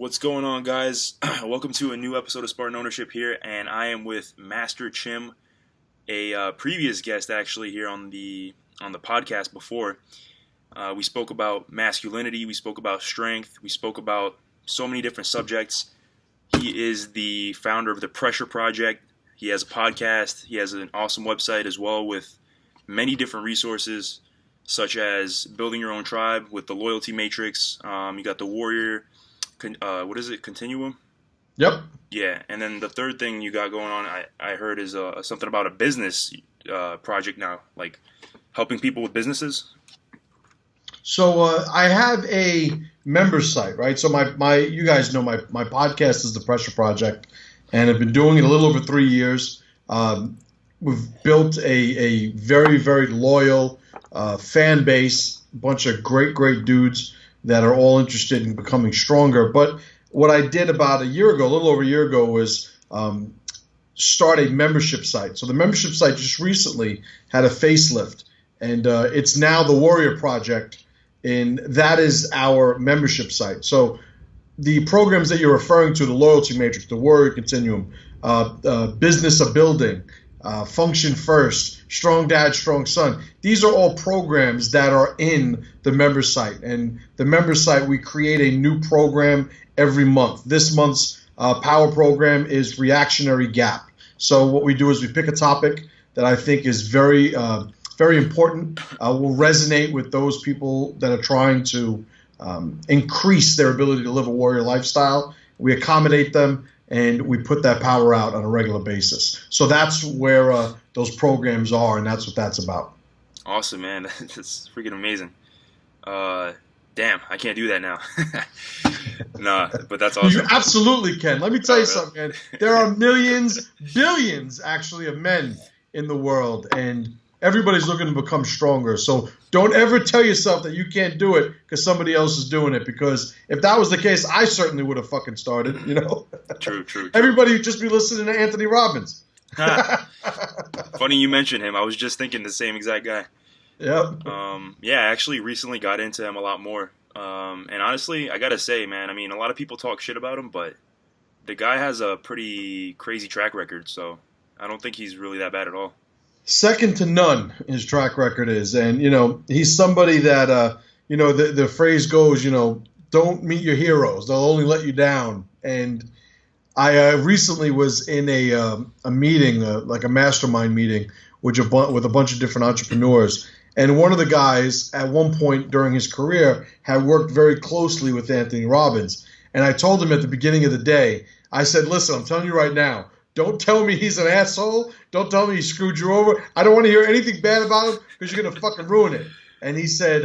What's going on, guys? Welcome to a new episode of Spartan Ownership here, and I am with Master Chim, a previous guest actually here on the podcast before. We spoke about masculinity, we spoke about strength, we spoke about so many different subjects. He is the founder of the Pressure Project. He has a podcast. He has an awesome website as well with many different resources, such as building your own tribe with the loyalty matrix. You got the Warrior-Continuum? Yep. Yeah, and then the third thing you got going on, I heard, is something about a business project now, like helping people with businesses. So I have a member site, right? So my you guys know my podcast is the Pressure Project, and I've been doing it a little over 3 years. We've built a very, very loyal fan base, a bunch of great dudes that are all interested in becoming stronger. But what I did about a little over a year ago, was start a membership site. So the membership site just recently had a facelift, and it's now the Warrior Project, and that is our membership site. So the programs that you're referring to, the loyalty matrix, the Warrior-Continuum, business of building, function first, strong dad, strong son. These are all programs that are in the member site. And the member site, we create a new program every month. This month's power program is reactionary gap. So what we do is we pick a topic that I think is very important, will resonate with those people that are trying to increase their ability to live a warrior lifestyle. We accommodate them, and we put that power out on a regular basis. So that's where those programs are, and that's what that's about. Awesome, man. That's freaking amazing. Damn, I can't do that now. Nah, but that's awesome. You absolutely can. Let me tell you something, man. There are billions, actually, of men in the world, and everybody's looking to become stronger. So don't ever tell yourself that you can't do it because somebody else is doing it. Because if that was the case, I certainly would have fucking started, you know? True. Everybody would just be listening to Anthony Robbins. Funny you mentioned him. I was just thinking the same exact guy. Yep. Yeah, I actually recently got into him a lot more. And honestly, I got to say, man, I mean, a lot of people talk shit about him, but the guy has a pretty crazy track record. So I don't think he's really that bad at all. Second to none, his track record is. And, you know, he's somebody that, the phrase goes, don't meet your heroes. They'll only let you down. And I recently was in a meeting, like a mastermind meeting, with a bunch of different entrepreneurs. And one of the guys, at one point during his career, had worked very closely with Anthony Robbins. And I told him at the beginning of the day, I said, listen, I'm telling you right now, don't tell me he's an asshole. Don't tell me he screwed you over. I don't want to hear anything bad about him because you're going to fucking ruin it. And he said,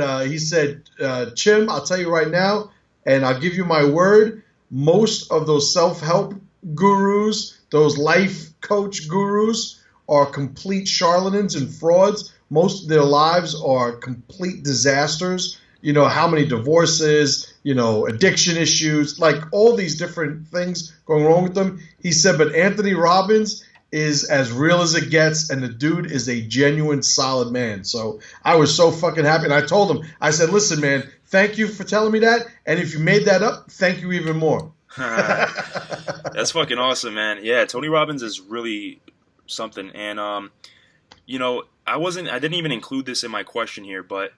Chim, I'll tell you right now, and I'll give you my word, most of those self-help gurus, those life coach gurus, are complete charlatans and frauds. Most of their lives are complete disasters. You know, how many divorces, addiction issues, like all these different things going wrong with them. He said, but Anthony Robbins is as real as it gets, and the dude is a genuine, solid man. So I was so fucking happy. And I told him, I said, listen, man, thank you for telling me that. And if you made that up, thank you even more. That's fucking awesome, man. Yeah, Tony Robbins is really something. And, I didn't even include this in my question here, but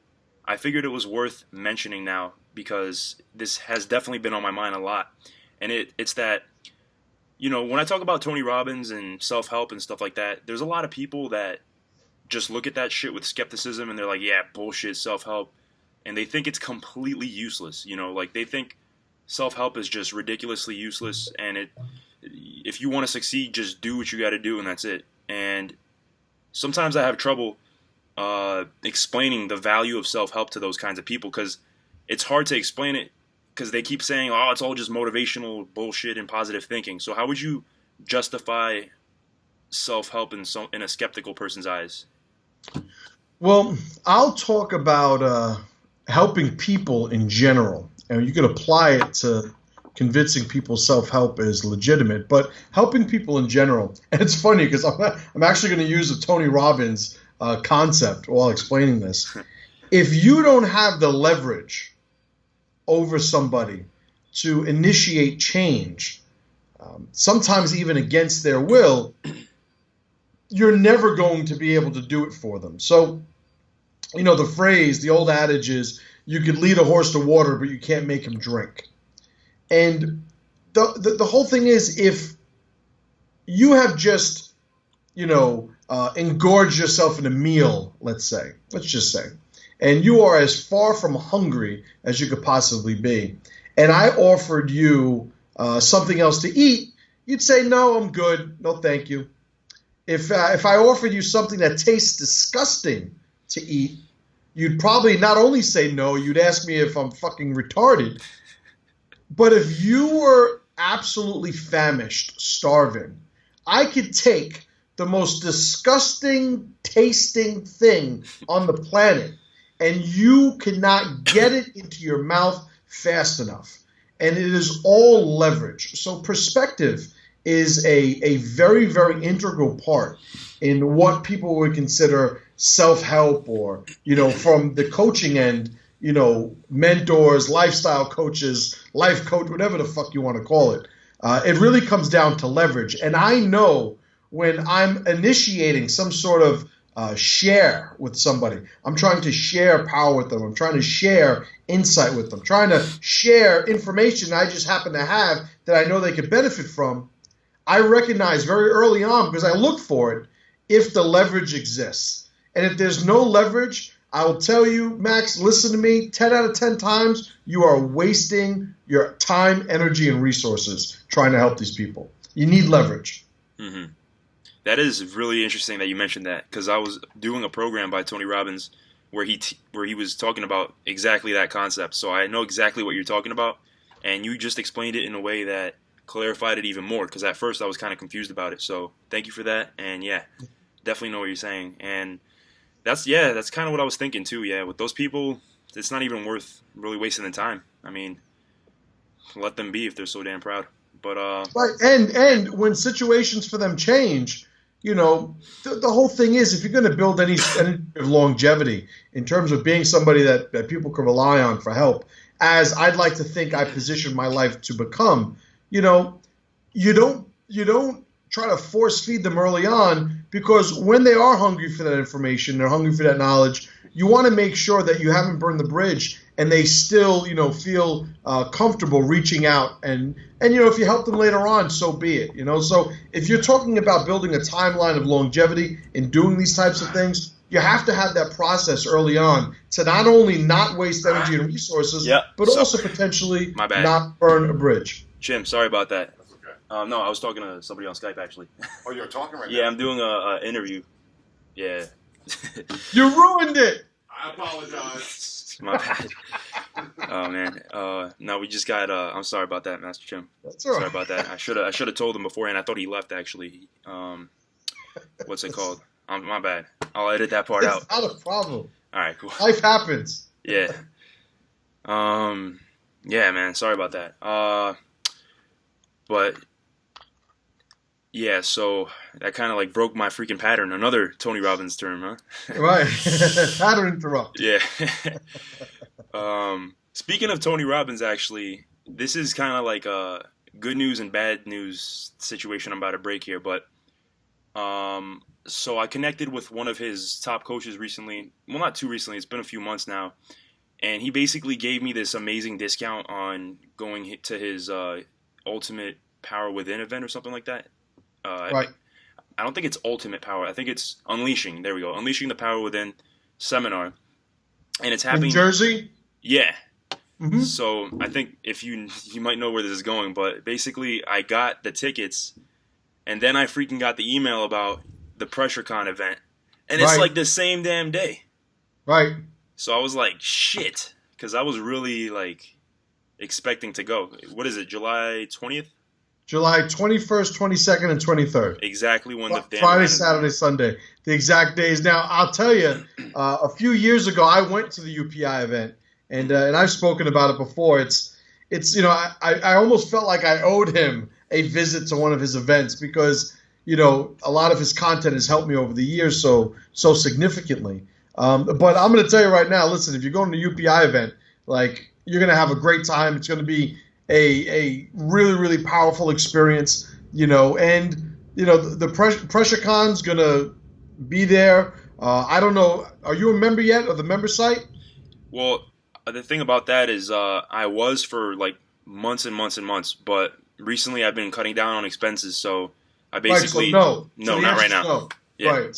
I figured it was worth mentioning now because this has definitely been on my mind a lot. And it's that, when I talk about Tony Robbins and self-help and stuff like that, there's a lot of people that just look at that shit with skepticism and they're like, yeah, bullshit, self-help. And they think it's completely useless. Like they think self-help is just ridiculously useless. And if you want to succeed, just do what you got to do and that's it. And sometimes I have trouble explaining the value of self-help to those kinds of people because it's hard to explain it because they keep saying, oh, it's all just motivational bullshit and positive thinking. So how would you justify self-help in a skeptical person's eyes? Well, I'll talk about helping people in general. And you can apply it to convincing people self-help is legitimate, but helping people in general. And it's funny because I'm actually going to use a Tony Robbins concept while explaining this. If you don't have the leverage over somebody to initiate change, sometimes even against their will, you're never going to be able to do it for them. So, the phrase, the old adage is, you could lead a horse to water, but you can't make him drink. And the whole thing is, if you have just, engorged yourself in a meal, let's just say, and you are as far from hungry as you could possibly be, and I offered you something else to eat, you'd say, no, I'm good, no thank you. If I offered you something that tastes disgusting to eat, you'd probably not only say no, you'd ask me if I'm fucking retarded. But if you were absolutely famished, starving, I could take the most disgusting tasting thing on the planet, and you cannot get it into your mouth fast enough. And it is all leverage. So perspective is a very, very integral part in what people would consider self-help, or, from the coaching end, mentors, lifestyle coaches, life coach, whatever the fuck you want to call it. It really comes down to leverage. And I know when I'm initiating some sort of share with somebody, I'm trying to share power with them, I'm trying to share insight with them, trying to share information I just happen to have that I know they could benefit from, I recognize very early on, because I look for it, if the leverage exists. And if there's no leverage, I will tell you, Max, listen to me, 10 out of 10 times, you are wasting your time, energy, and resources trying to help these people. You need leverage. Mm-hmm. That is really interesting that you mentioned that, because I was doing a program by Tony Robbins where he was talking about exactly that concept. So I know exactly what you're talking about, and you just explained it in a way that clarified it even more, because at first I was kind of confused about it. So thank you for that, and yeah, definitely know what you're saying. And that's kind of what I was thinking too. Yeah, with those people, it's not even worth really wasting the time. I mean, let them be if they're so damn proud. But right, and when situations for them change, the whole thing is, if you're going to build any of longevity in terms of being somebody that people can rely on for help, as I'd like to think I positioned my life to become, you don't try to force feed them early on, because when they are hungry for that information, they're hungry for that knowledge, you want to make sure that you haven't burned the bridge and they still, feel comfortable reaching out. And if you help them later on, so be it. So if you're talking about building a timeline of longevity in doing these types of things, you have to have that process early on to not only not waste energy and resources, but also potentially not burn a bridge. Chim, sorry about that. That's okay. No, I was talking to somebody on Skype, actually. Oh, you're talking right now? Yeah, I'm doing an interview. Yeah. You ruined it! I apologize. My bad. Oh, man. No, we just got... I'm sorry about that, Master Chim. That's all right. Sorry about that. I should have told him beforehand. I thought he left, actually. What's it called? My bad. I'll edit that part out. It's not a problem. All right, cool. Life happens. Yeah. Yeah, man. Sorry about that. But yeah, so that kind of like broke my freaking pattern. Another Tony Robbins term, huh? Right. Pattern interrupt. Yeah. Speaking of Tony Robbins, actually, this is kind of like a good news and bad news situation I'm about to break here. But so I connected with one of his top coaches recently. Well, not too recently. It's been a few months now. And he basically gave me this amazing discount on going to his Ultimate Power Within event or something like that. Right. I don't think it's Ultimate Power. I think it's Unleashing. There we go. Unleashing the Power Within seminar. And it's happening... In Jersey? Yeah. Mm-hmm. So I think if you might know where this is going, but basically I got the tickets, and then I freaking got the email about the PressureCon event. And it's like the same damn day. Right. So I was like, shit. Because I was really like expecting to go. What is it, July 20th? July 21st, 22nd, and 23rd. Exactly when the damn Friday, Saturday, Sunday. The exact days. Now, I'll tell you, a few years ago, I went to the UPI event, and I've spoken about it before. It's I almost felt like I owed him a visit to one of his events because, a lot of his content has helped me over the years so significantly. But I'm going to tell you right now, listen, if you're going to the UPI event, like, you're going to have a great time. It's going to be a really, really powerful experience, and, the pressure con's going to be there. I don't know. Are you a member yet of the member site? Well, the thing about that is I was for like months and months and months, but recently I've been cutting down on expenses, so I basically... Right, so no, not right now. No. Yeah. Right.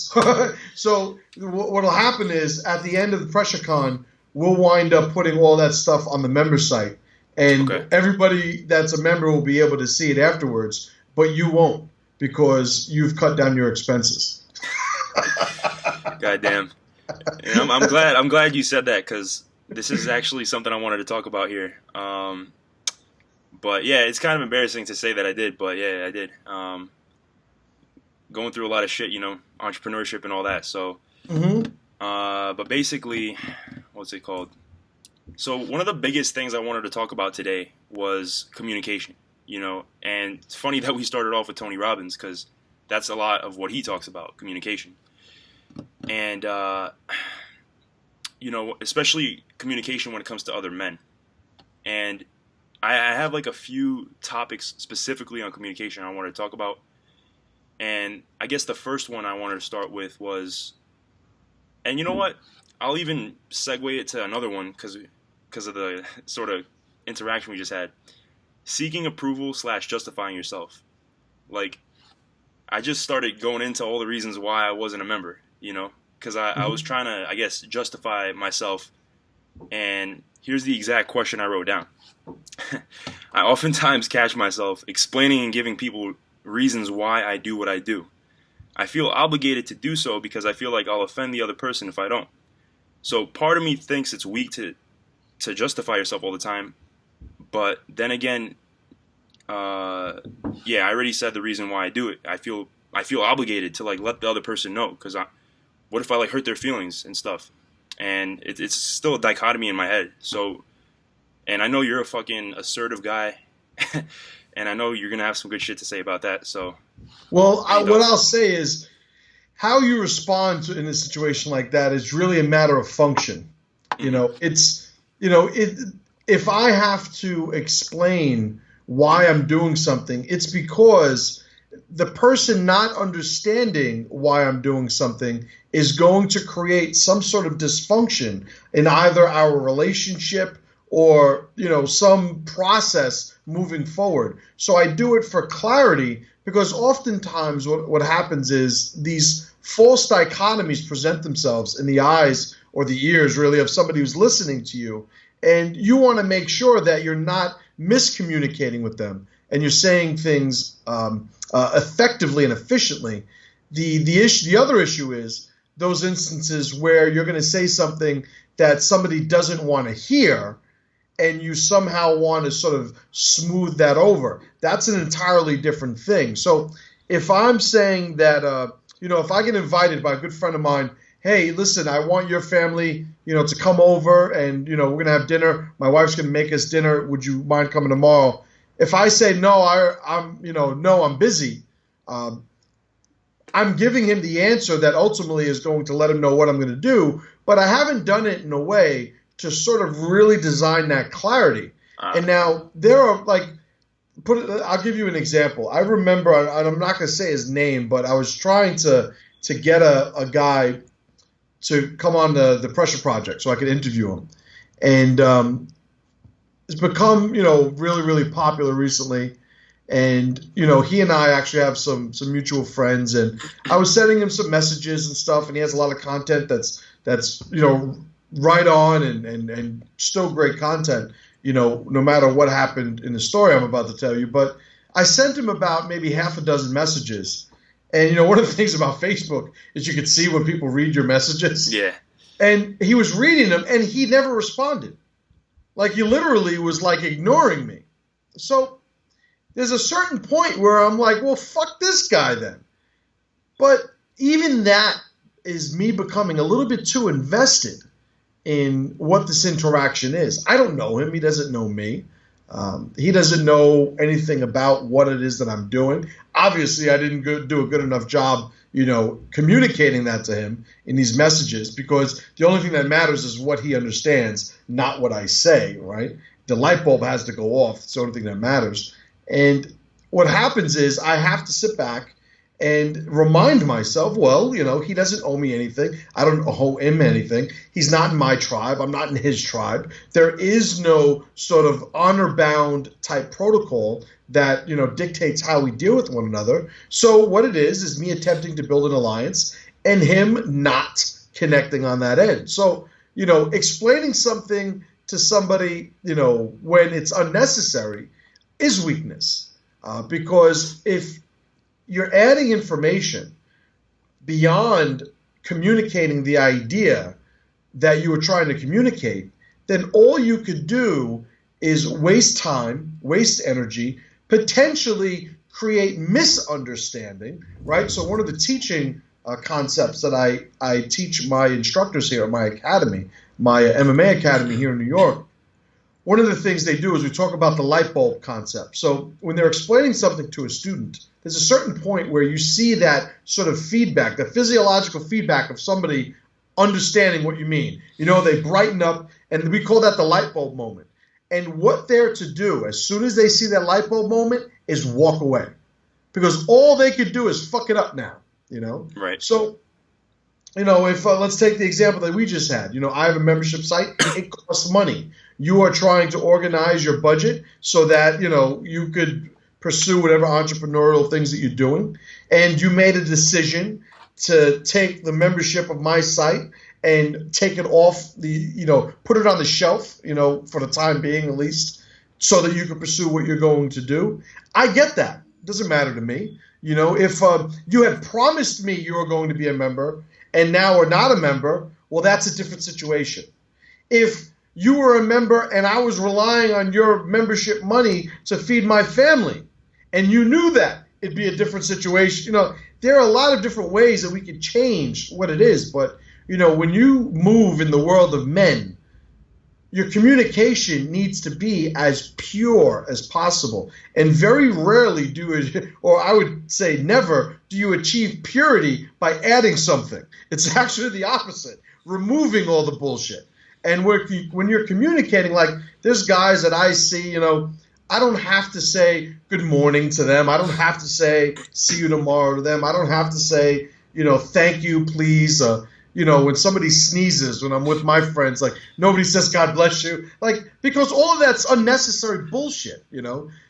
So what'll happen is at the end of the pressure con, we'll wind up putting all that stuff on the member site, and everybody that's a member will be able to see it afterwards, but you won't because you've cut down your expenses. Goddamn. And I'm glad you said that, because this is actually something I wanted to talk about here. But yeah, it's kind of embarrassing to say that I did, but yeah, I did. Going through a lot of shit, entrepreneurship and all that. So, but basically, what's it called? So one of the biggest things I wanted to talk about today was communication, and it's funny that we started off with Tony Robbins, because that's a lot of what he talks about, communication. And, especially communication when it comes to other men. And I have like a few topics specifically on communication I wanted to talk about. And I guess the first one I wanted to start with was, and you know what? I'll even segue it to another one because of the sort of interaction we just had. Seeking approval / justifying yourself. Like, I just started going into all the reasons why I wasn't a member, because I was trying to, I guess, justify myself. And here's the exact question I wrote down. I oftentimes catch myself explaining and giving people reasons why I do what I do. I feel obligated to do so because I feel like I'll offend the other person if I don't. So part of me thinks it's weak to justify yourself all the time. But then again, I already said the reason why I do it. I feel obligated to like let the other person know, because what if I like hurt their feelings and stuff? And it's still a dichotomy in my head. So, and I know you're a fucking assertive guy, and I know you're gonna have some good shit to say about that. So, well, what I'll say is, how you respond in a situation like that is really a matter of function. If I have to explain why I'm doing something, it's because the person not understanding why I'm doing something is going to create some sort of dysfunction in either our relationship or, some process moving forward. So I do it for clarity, because oftentimes what happens is these false dichotomies present themselves in the eyes or the ears, really, of somebody who's listening to you. And you want to make sure that you're not miscommunicating with them and you're saying things effectively and efficiently. The other issue is those instances where you're going to say something that somebody doesn't want to hear, and you somehow want to sort of smooth that over. That's an entirely different thing. So if I'm saying that, if I get invited by a good friend of mine, hey, listen, I want your family, to come over and, we're going to have dinner. My wife's going to make us dinner. Would you mind coming tomorrow? If I say, no, I'm busy, I'm giving him the answer that ultimately is going to let him know what I'm going to do, but I haven't done it in a way to sort of really design that clarity. And now there are I'll give you an example. I remember, and I'm not going to say his name, but I was trying to get a guy to come on the Pressure Project so I could interview him. And it's become, really, really popular recently. And, he and I actually have some mutual friends. And I was sending him some messages and stuff, and he has a lot of content that's right on and still great content, no matter what happened in the story I'm about to tell you. But I sent him about maybe half a dozen messages. And, one of the things about Facebook is you can see when people read your messages. Yeah. And he was reading them, and he never responded. Like, he literally was, ignoring me. So there's a certain point where I'm like, well, fuck this guy then. But even that is me becoming a little bit too invested in what this interaction is. I don't know him. He doesn't know me. He doesn't know anything about what it is that I'm doing. Obviously, I didn't do a good enough job, communicating that to him in these messages, because the only thing that matters is what he understands, not what I say, right? the light bulb has to go off. It's the only thing that matters. And what happens is I have to sit back and remind myself, well, he doesn't owe me anything. I don't owe him anything. He's not in my tribe. I'm not in his tribe. There is no sort of honor-bound type protocol that, dictates how we deal with one another. So what it is me attempting to build an alliance and him not connecting on that end. So, explaining something to somebody, when it's unnecessary is weakness. Because if you're adding information beyond communicating the idea that you were trying to communicate, then all you could do is waste time, waste energy, potentially create misunderstanding, right? So one of the teaching concepts that I teach my instructors here at my academy, my MMA academy here in New York, one of the things they do is we talk about the light bulb concept. So when they're explaining something to a student, there's a certain point where you see that sort of feedback, the physiological feedback of somebody understanding what you mean. They brighten up, and we call that the light bulb moment. And what they're to do as soon as they see that light bulb moment is walk away. Because all they could do is fuck it up now, Right. So, if let's take the example that we just had. I have a membership site. It costs money. You are trying to organize your budget so that, you could pursue whatever entrepreneurial things that you're doing. And you made a decision to take the membership of my site and take it off put it on the shelf, for the time being at least, so that you can pursue what you're going to do. I get that. It doesn't matter to me. If you had promised me you were going to be a member and now are not a member, well, that's a different situation. If you were a member and I was relying on your membership money to feed my family, and you knew that, it'd be a different situation. There are a lot of different ways that we could change what it is. But, when you move in the world of men, your communication needs to be as pure as possible. And very rarely or I would say never, do you achieve purity by adding something. It's actually the opposite, removing all the bullshit. And when you're communicating, like there's guys that I see, I don't have to say good morning to them. I don't have to say see you tomorrow to them. I don't have to say, thank you, please. When somebody sneezes, when I'm with my friends, like nobody says God bless you. Like, because all of that's unnecessary bullshit,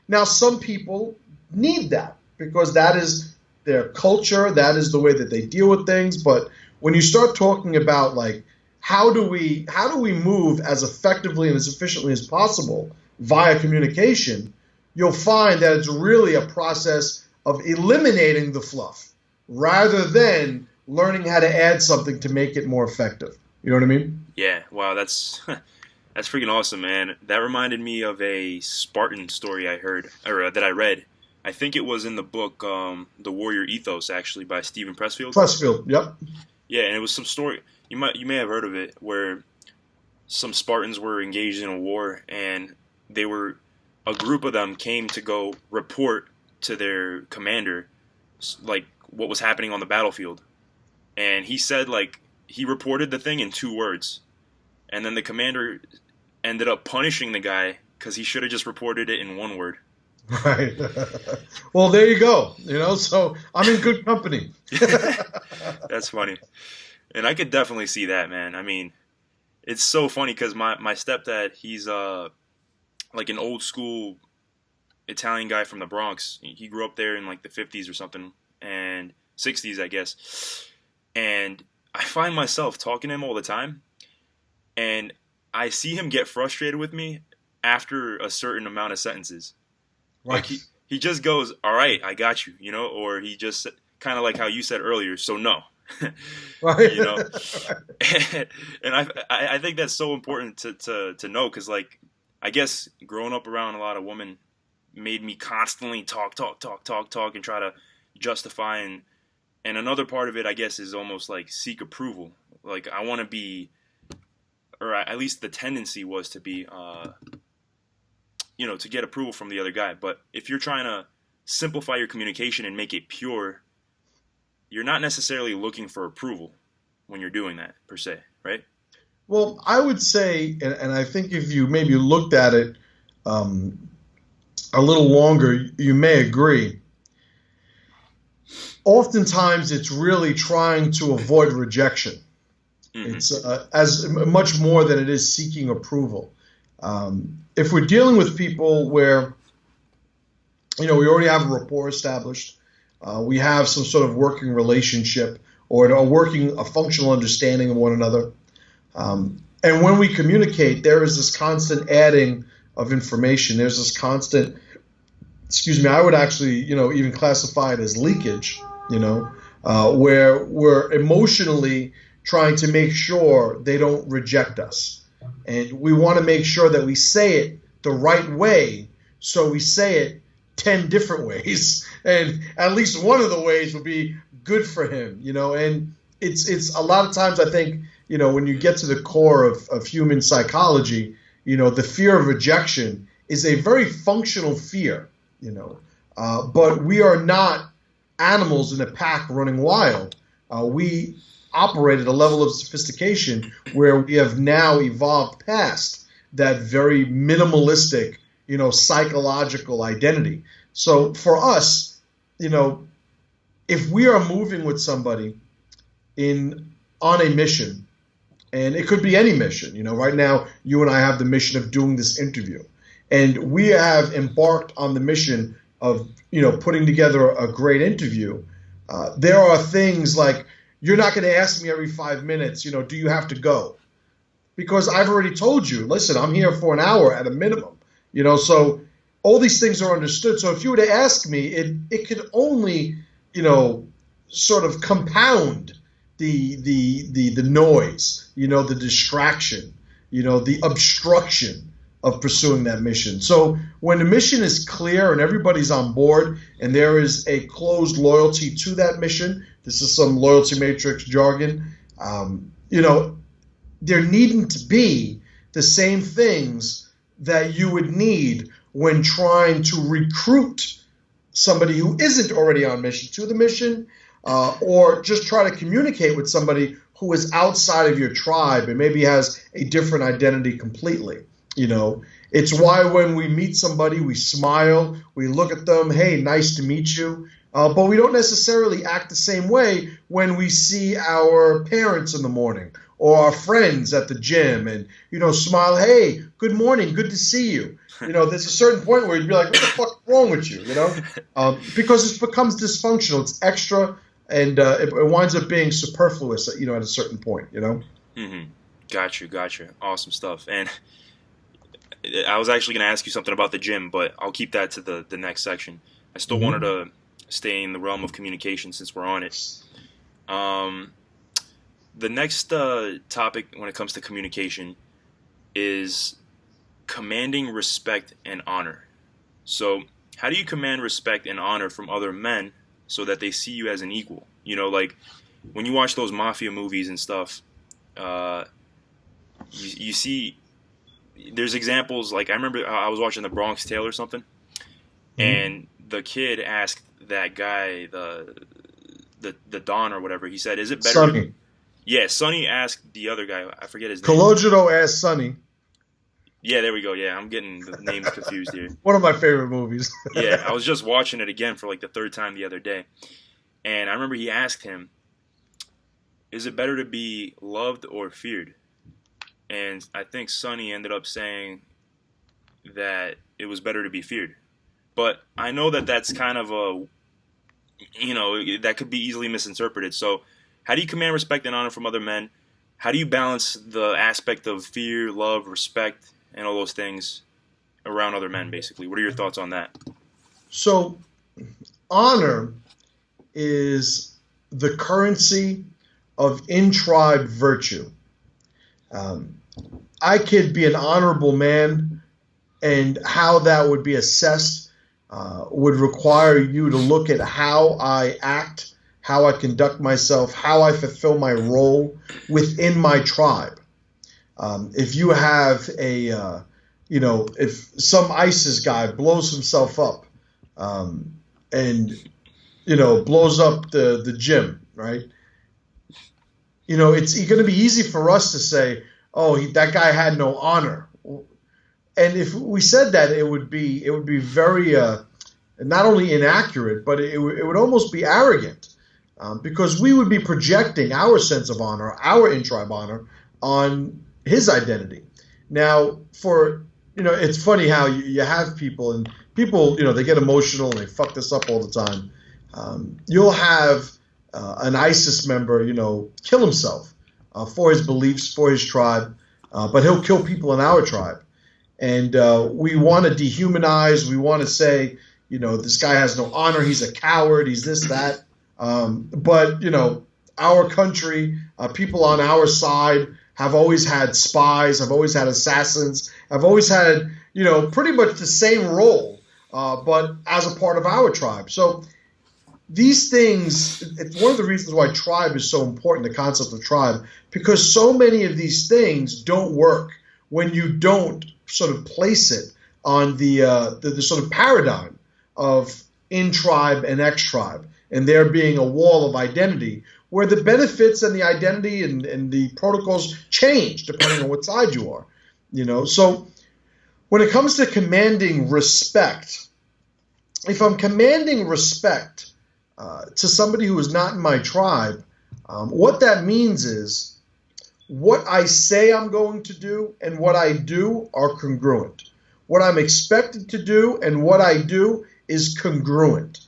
Now, some people need that because that is their culture. That is the way that they deal with things. But when you start talking about like, how do we move as effectively and as efficiently as possible via communication, you'll find that it's really a process of eliminating the fluff rather than learning how to add something to make it more effective. You know what I mean? Yeah. Wow. That's freaking awesome, man. That reminded me of a Spartan story I heard or that I read. I think it was in the book, The Warrior Ethos, actually, by Stephen Pressfield. Yep. Yeah, and it was some story. You may have heard of it, where some Spartans were engaged in a war, and a group of them came to go report to their commander, like what was happening on the battlefield. And he said, like, he reported the thing in 2 words, and then the commander ended up punishing the guy because he should have just reported it in 1 word. Right. Well, there you go. So I'm in good company. That's funny. And I could definitely see that, man. I mean, it's so funny because my stepdad, he's like an old school Italian guy from the Bronx. He grew up there in like the 50s or something, and 60s, I guess. And I find myself talking to him all the time, and I see him get frustrated with me after a certain amount of sentences. Right. Like he just goes, all right, I got you, or he just kind of like how you said earlier, so no. Right. And I think that's so important to know, because like I guess growing up around a lot of women made me constantly talk and try to justify, and another part of it, I guess, is almost like seek approval. Like I want to be, or at least the tendency was to be, to get approval from the other guy. But if you're trying to simplify your communication and make it pure, you're not necessarily looking for approval when you're doing that, per se, right? Well, I would say, and I think if you maybe looked at it a little longer, you may agree. Oftentimes, it's really trying to avoid rejection. Mm-hmm. It's as much more than it is seeking approval. If we're dealing with people where, we already have a rapport established, we have some sort of working relationship or a functional understanding of one another, and when we communicate, there is this constant adding of information. There's this constant, I would actually, even classify it as leakage, where we're emotionally trying to make sure they don't reject us. And we want to make sure that we say it the right way, so we say it 10 different ways. And at least one of the ways will be good for him, and it's a lot of times I think, when you get to the core of human psychology, the fear of rejection is a very functional fear, but we are not animals in a pack running wild. We operate at a level of sophistication where we have now evolved past that very minimalistic, psychological identity. So for us, if we are moving with somebody on a mission, and it could be any mission, right now you and I have the mission of doing this interview, and we have embarked on the mission of, putting together a great interview. There are things like, you're not going to ask me every 5 minutes, do you have to go? Because I've already told you, listen, I'm here for an hour at a minimum, so all these things are understood. So if you were to ask me, it could only, sort of compound the noise, the distraction, the obstruction of pursuing that mission. So when the mission is clear and everybody's on board and there is a closed loyalty to that mission, this is some loyalty matrix jargon, there needn't to be the same things that you would need when trying to recruit somebody who isn't already on mission to the mission, or just try to communicate with somebody who is outside of your tribe and maybe has a different identity completely. It's why when we meet somebody, we smile, we look at them, hey, nice to meet you. But we don't necessarily act the same way when we see our parents in the morning or our friends at the gym and, smile, hey, good morning, good to see you. There's a certain point where you'd be like, what the fuck is wrong with you, because it becomes dysfunctional. It's extra, and it winds up being superfluous, at a certain point, Mm-hmm. Got you. Awesome stuff. And I was actually going to ask you something about the gym, but I'll keep that to the next section. I still wanted to stay in the realm of communication since we're on it. The next topic when it comes to communication is commanding respect and honor. So how do you command respect and honor from other men so that they see you as an equal? Like when you watch those mafia movies and stuff, you see there's examples. Like I remember I was watching The Bronx Tale or something, and the kid asked that guy, the Don or whatever, he said, is it better? Sonny. Yeah, Sonny asked the other guy, I forget his name. Cologito asked Sonny. Yeah, there we go. Yeah, I'm getting the names confused here. One of my favorite movies. Yeah, I was just watching it again for like the third time the other day. And I remember he asked him, is it better to be loved or feared? And I think Sonny ended up saying that it was better to be feared. But I know that that's kind of that could be easily misinterpreted. So how do you command respect and honor from other men? How do you balance the aspect of fear, love, respect, and all those things around other men, basically? What are your thoughts on that? So honor is the currency of in-tribe virtue. I could be an honorable man, and how that would be assessed would require you to look at how I act, how I conduct myself, how I fulfill my role within my tribe. If you have if some ISIS guy blows himself up and, blows up the gym, right? It's going to be easy for us to say, oh, that guy had no honor. And if we said that, it would be very not only inaccurate, but it would almost be arrogant, because we would be projecting our sense of honor, our in-tribe honor, on his identity. Now, it's funny how you have people, and people, they get emotional and they fuck this up all the time. You'll have an ISIS member, kill himself for his beliefs, for his tribe, but he'll kill people in our tribe. And we want to dehumanize. We want to say, this guy has no honor. He's a coward. He's this, that. But, our country, people on our side have always had spies, have always had assassins, have always had, pretty much the same role, but as a part of our tribe. So these things, it's one of the reasons why tribe is so important, the concept of tribe, because so many of these things don't work when you don't sort of place it on the sort of paradigm of in-tribe and ex-tribe, and there being a wall of identity where the benefits and the identity and the protocols change depending on what side you are. So when it comes to commanding respect, if I'm commanding respect to somebody who is not in my tribe, what that means is what I say I'm going to do and what I do are congruent. What I'm expected to do and what I do is congruent.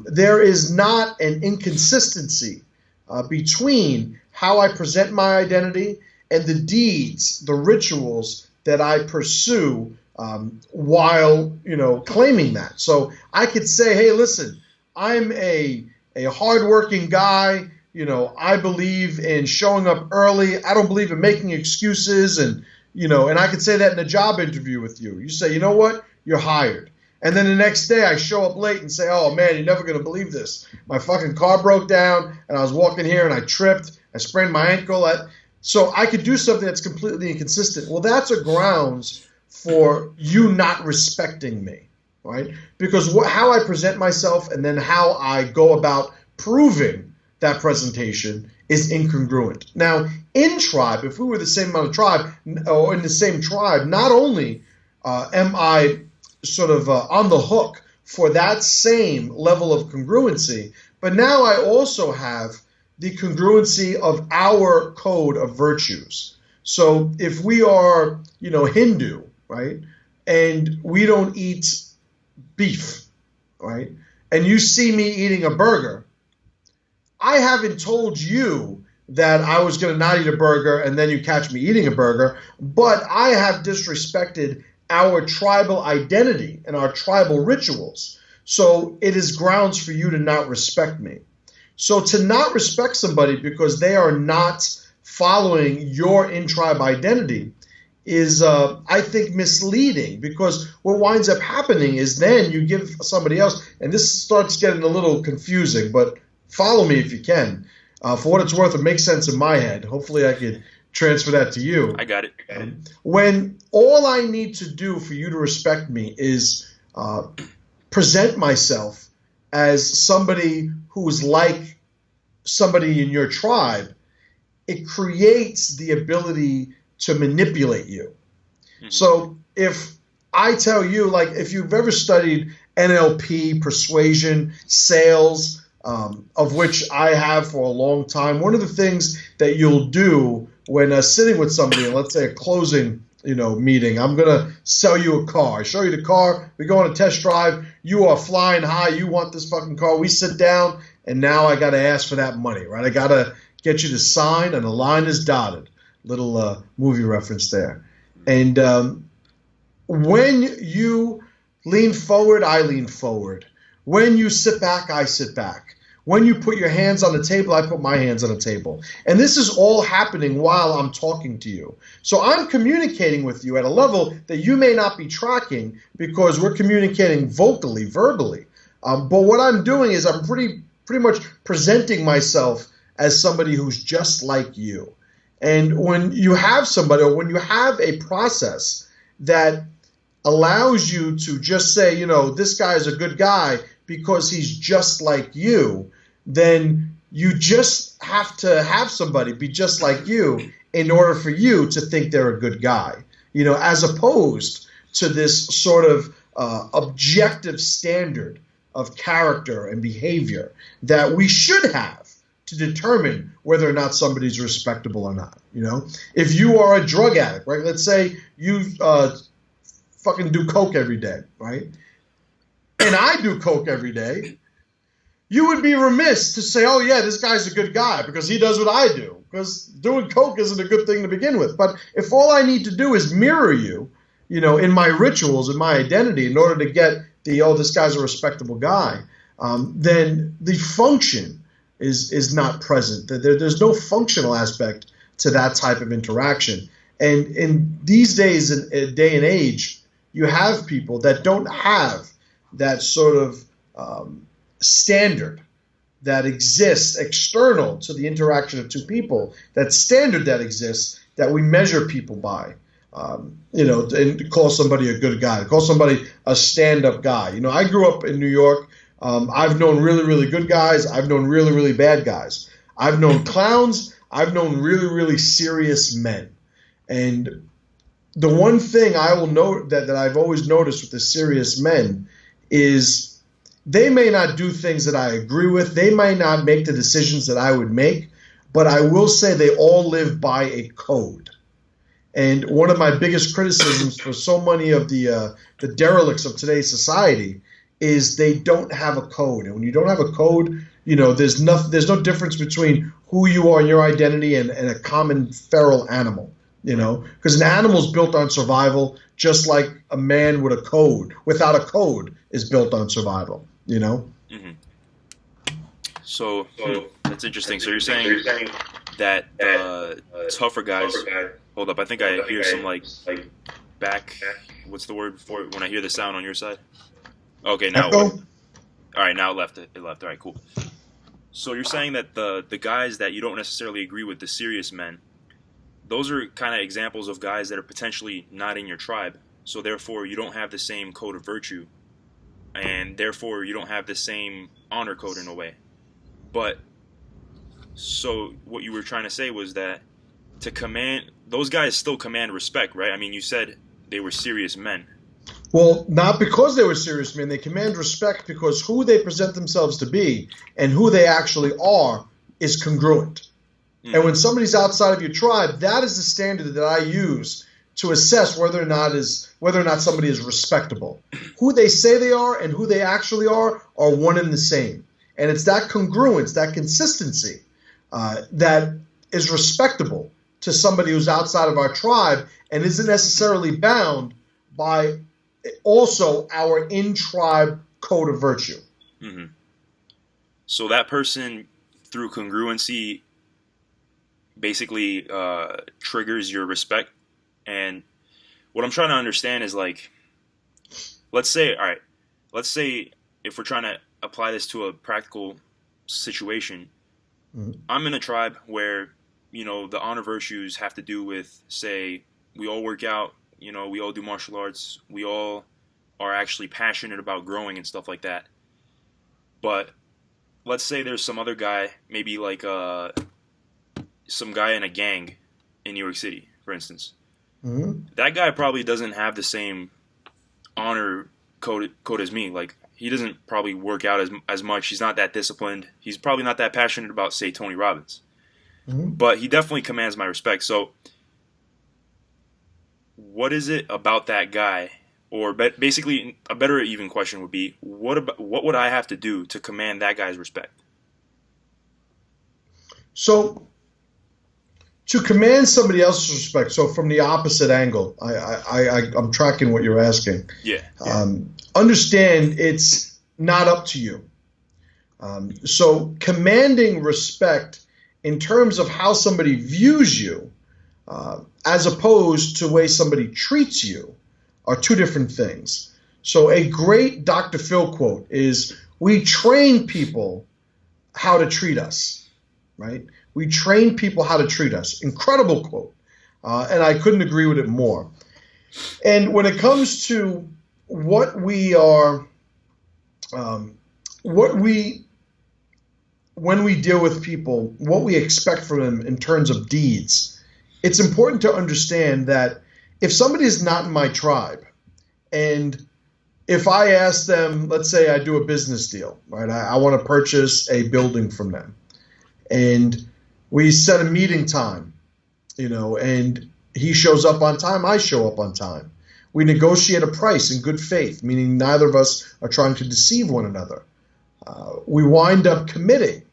There is not an inconsistency between how I present my identity and the deeds, the rituals that I pursue while, claiming that. So I could say, hey, listen, I'm a hardworking guy. I believe in showing up early. I don't believe in making excuses. And I could say that in a job interview with you. You say, you know what? You're hired. And then the next day I show up late and say, oh, man, you're never going to believe this. My fucking car broke down and I was walking here and I tripped. I sprained my ankle. So I could do something that's completely inconsistent. Well, that's a grounds for you not respecting me, right? Because how I present myself and then how I go about proving that presentation is incongruent. Now, in tribe, if we were the same amount of tribe or in the same tribe, not only am I sort of on the hook for that same level of congruency, but now I also have the congruency of our code of virtues. So if we are, Hindu, right, and we don't eat beef, right, and you see me eating a burger, I haven't told you that I was going to not eat a burger and then you catch me eating a burger, but I have disrespected our tribal identity and our tribal rituals. So it is grounds for you to not respect me. So to not respect somebody because they are not following your in-tribe identity is, I think, misleading, because what winds up happening is then you give somebody else, and this starts getting a little confusing, but follow me if you can. For what it's worth, it makes sense in my head. Hopefully I could transfer that to you. I got it. When all I need to do for you to respect me is present myself as somebody who's like somebody in your tribe, it creates the ability to manipulate you. Mm-hmm. So if I tell you, like, if you've ever studied NLP, persuasion, sales, of which I have for a long time, one of the things that you'll do when sitting with somebody, let's say a closing, meeting, I'm going to sell you a car. I show you the car. We go on a test drive. You are flying high. You want this fucking car. We sit down, and now I got to ask for that money, right? I got to get you to sign, and the line is dotted. Little movie reference there. And when you lean forward, I lean forward. When you sit back, I sit back. When you put your hands on the table, I put my hands on the table. And this is all happening while I'm talking to you. So I'm communicating with you at a level that you may not be tracking because we're communicating vocally, verbally. But what I'm doing is I'm pretty much presenting myself as somebody who's just like you. And when you have somebody, or when you have a process that allows you to just say, this guy is a good guy because he's just like you, then you just have to have somebody be just like you in order for you to think they're a good guy, as opposed to this sort of objective standard of character and behavior that we should have to determine whether or not somebody's respectable or not. You know, if you are a drug addict, right? Let's say you fucking do coke every day, right? And I do coke every day. You would be remiss to say, oh yeah, this guy's a good guy because he does what I do. Because doing coke isn't a good thing to begin with. But if all I need to do is mirror you, you know, in my rituals, in my identity, in order to get this guy's a respectable guy, then the function is not present. There's no functional aspect to that type of interaction. And in these days, in day and age, you have people that don't have that sort of standard that exists external to the interaction of two people, that standard that exists that we measure people by. You know, and call somebody a good guy, call somebody a stand-up guy. You know, I grew up in New York. I've known really, really good guys. I've known really, really bad guys. I've known clowns. I've known really, really serious men. And the one thing I will note that I've always noticed with the serious men is they may not do things that I agree with. They may not make the decisions that I would make, but I will say they all live by a code. And one of my biggest criticisms for so many of the derelicts of today's society is they don't have a code. And when you don't have a code, you know, there's no difference between who you are and your identity and a common feral animal, you know, because an animal is built on survival, just like a man with a code, without a code, is built on survival, you know? Mm-hmm. So that's interesting. So you're saying that tougher guys. Hold up, I think I hear some like back. What's the word for it when I hear the sound on your side? Okay, now. All right, now it left. It left. All right, cool. So you're saying that the guys that you don't necessarily agree with, the serious men, those are kind of examples of guys that are potentially not in your tribe. So therefore, you don't have the same code of virtue, and therefore you don't have the same honor code in a way. But so what you were trying to say was that to command, those guys still command respect, right? I mean, you said they were serious men. Well, not because they were serious men. They command respect because who they present themselves to be and who they actually are is congruent. Mm. And when somebody's outside of your tribe, that is the standard that I use to assess whether or not somebody is respectable. Who they say they are and who they actually are one and the same. And it's that congruence, that consistency that is respectable to somebody who's outside of our tribe and isn't necessarily bound by also our in-tribe code of virtue. Mm-hmm. So that person, through congruency, basically triggers your respect. And what I'm trying to understand is, like, let's say if we're trying to apply this to a practical situation, mm-hmm. I'm in a tribe where, you know, the honor virtues have to do with, say, we all work out, you know, we all do martial arts, we all are actually passionate about growing and stuff like that. But let's say there's some other guy, maybe like some guy in a gang in New York City, for instance. Mm-hmm. That guy probably doesn't have the same honor code as me. Like, he doesn't probably work out as much. He's not that disciplined. He's probably not that passionate about, say, Tony Robbins. Mm-hmm. But he definitely commands my respect. So what is it about that guy? Or basically, a better even question would be, what would I have to do to command that guy's respect? So to command somebody else's respect, so from the opposite angle, I'm tracking what you're asking. Yeah. Understand it's not up to you. So commanding respect in terms of how somebody views you, as opposed to the way somebody treats you, are two different things. So a great Dr. Phil quote is, we train people how to treat us, right? We train people how to treat us. Incredible quote. And I couldn't agree with it more. And when it comes to what we are, when we deal with people, what we expect from them in terms of deeds, it's important to understand that if somebody is not in my tribe And if I ask them, let's say I do a business deal, right? I want to purchase a building from them. And we set a meeting time, and he shows up on time, I show up on time. We negotiate a price in good faith, meaning neither of us are trying to deceive one another. We wind up committing.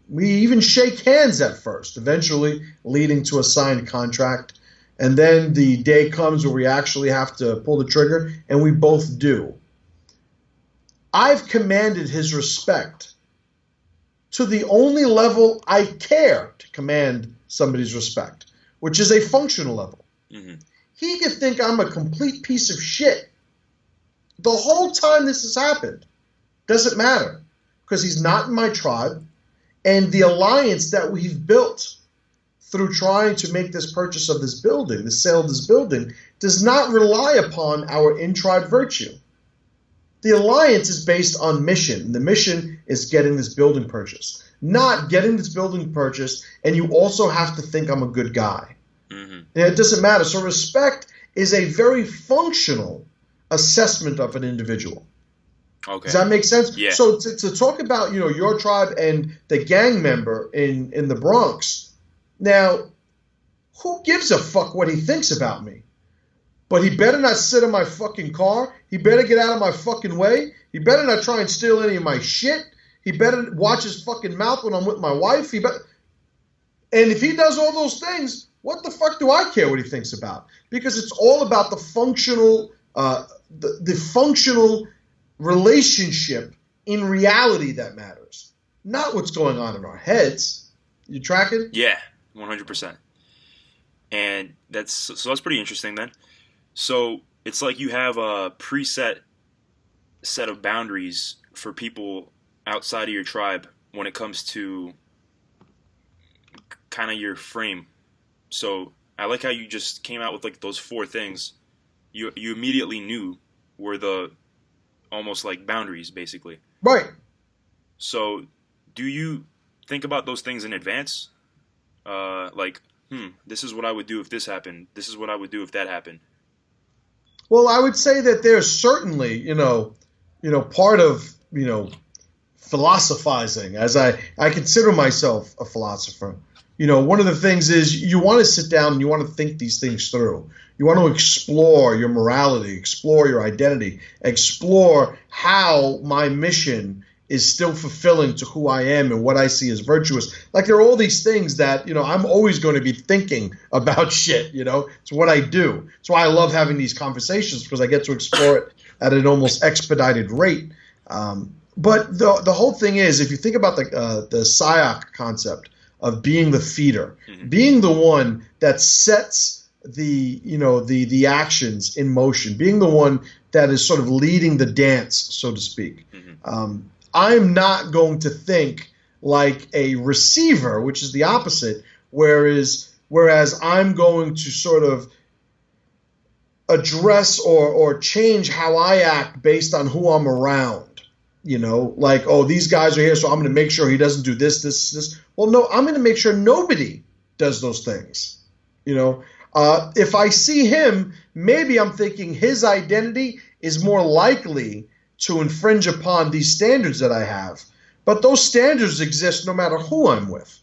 We even shake hands at first, eventually leading to a signed contract. And then the day comes where we actually have to pull the trigger, and we both do. I've commanded his respect to the only level I care to command somebody's respect, which is a functional level. Mm-hmm. He could think I'm a complete piece of shit the whole time this has happened. Doesn't matter, because he's not in my tribe, and the alliance that we've built through trying to make this purchase of this building, the sale of this building, does not rely upon our in-tribe virtue. The alliance is based on mission. The mission is getting this building purchased, not getting this building purchased, and you also have to think I'm a good guy. Mm-hmm. It doesn't matter. So respect is a very functional assessment of an individual. Okay. Does that make sense? Yeah. So to talk about your tribe and the gang member in the Bronx, now, who gives a fuck what he thinks about me? But he better not sit in my fucking car. He better get out of my fucking way. He better not try and steal any of my shit. He better watch his fucking mouth when I'm with my wife. And if he does all those things, what the fuck do I care what he thinks about? Because it's all about the functional, the functional relationship in reality that matters, not what's going on in our heads. You tracking? Yeah. 100%. And that's pretty interesting then. So it's like you have a preset set of boundaries for people outside of your tribe when it comes to kind of your frame. So I like how you just came out with like those 4 things you immediately knew were the almost like boundaries basically. Right. So do you think about those things in advance? This is what I would do if this happened. This is what I would do if that happened. Well, I would say that there's certainly, part of, philosophizing, as I consider myself a philosopher. One of the things is you want to sit down and you want to think these things through. You want to explore your morality, explore your identity, explore how my mission is still fulfilling to who I am and what I see as virtuous. Like there are all these things that, I'm always going to be thinking about shit, It's what I do. It's why I love having these conversations, because I get to explore it at an almost expedited rate. But the whole thing is, if you think about the SIOC concept of being the feeder, mm-hmm. being the one that sets the actions in motion, being the one that is sort of leading the dance, so to speak. Mm-hmm. I'm not going to think like a receiver, which is the opposite, whereas I'm going to sort of address or change how I act based on who I'm around. Like, oh, these guys are here, so I'm going to make sure he doesn't do this. Well, no, I'm going to make sure nobody does those things. If I see him, maybe I'm thinking his identity is more likely to infringe upon these standards that I have. But those standards exist no matter who I'm with.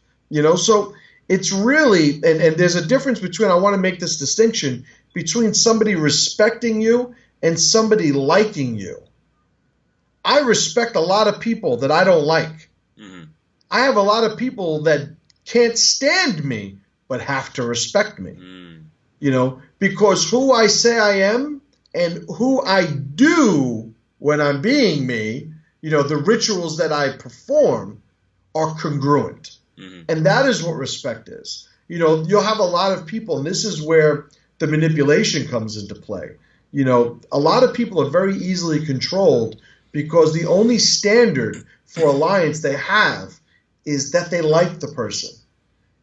So it's really, and there's a difference between, I want to make this distinction between somebody respecting you and somebody liking you. I respect a lot of people that I don't like. Mm-hmm. I have a lot of people that can't stand me but have to respect me. Because who I say I am and who I do when I'm being me, the rituals that I perform are congruent. Mm-hmm. And that is what respect is. You'll have a lot of people, and this is where the manipulation comes into play. A lot of people are very easily controlled because the only standard for alliance they have is that they like the person,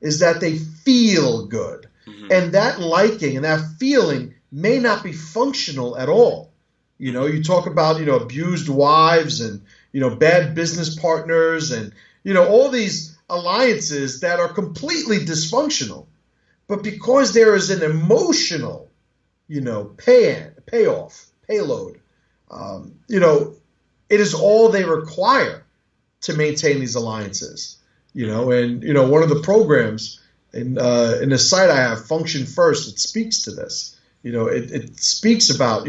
is that they feel good. Mm-hmm. And that liking and that feeling may not be functional at all. You talk about, abused wives and, bad business partners and, all these alliances that are completely dysfunctional. But because there is an emotional, payoff, payload. It is all they require to maintain these alliances. And one of the programs in the site I have, Function First, it speaks to this. It speaks about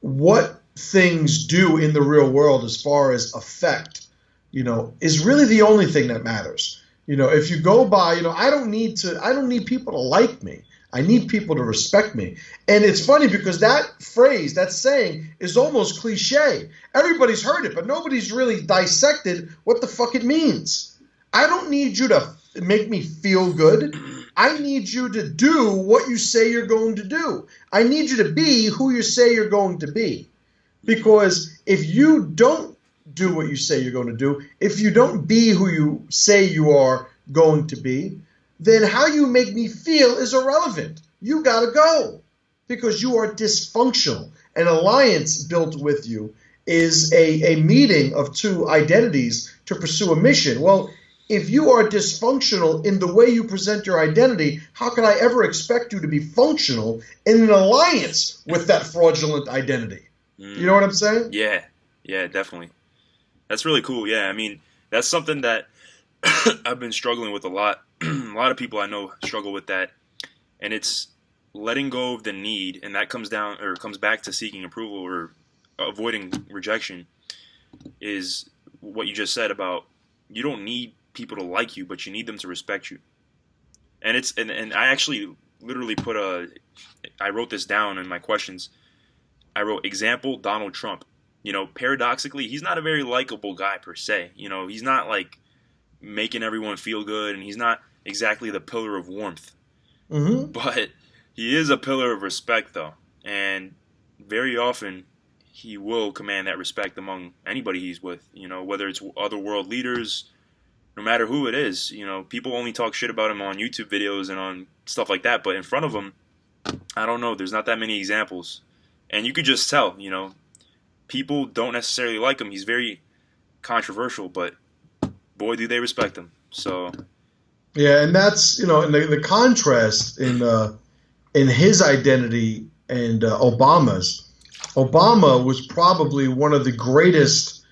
what things do in the real world as far as effect. Is really the only thing that matters. If you go by, I don't need people to like me. I need people to respect me. And it's funny because that phrase, that saying, is almost cliche. Everybody's heard it, but nobody's really dissected what the fuck it means. I don't need you to make me feel good. I need you to do what you say you're going to do. I need you to be who you say you're going to be. Because if you don't do what you say you're going to do, if you don't be who you say you are going to be, then how you make me feel is irrelevant. You got to go because you are dysfunctional. An alliance built with you is a meeting of two identities to pursue a mission. Well, if you are dysfunctional in the way you present your identity, how can I ever expect you to be functional in an alliance with that fraudulent identity? You know what I'm saying? Yeah, definitely. That's really cool. Yeah, I mean, that's something that I've been struggling with a lot. A lot of people I know struggle with that, and it's letting go of the need, and that comes back to seeking approval or avoiding rejection. Is what you just said about you don't need people to like you, but you need them to respect you. And I actually literally I wrote this down in my questions. I wrote example Donald Trump. Paradoxically, he's not a very likable guy per se. He's not like making everyone feel good, and he's not exactly the pillar of warmth. Mm-hmm. But he is a pillar of respect, though. And very often, he will command that respect among anybody he's with, whether it's other world leaders, no matter who it is. People only talk shit about him on YouTube videos and on stuff like that, but in front of him, I don't know, there's not that many examples. And you could just tell, people don't necessarily like him. He's very controversial, but boy, do they respect him. So, yeah, and that's and the contrast in his identity and Obama's. Obama was probably one of the greatest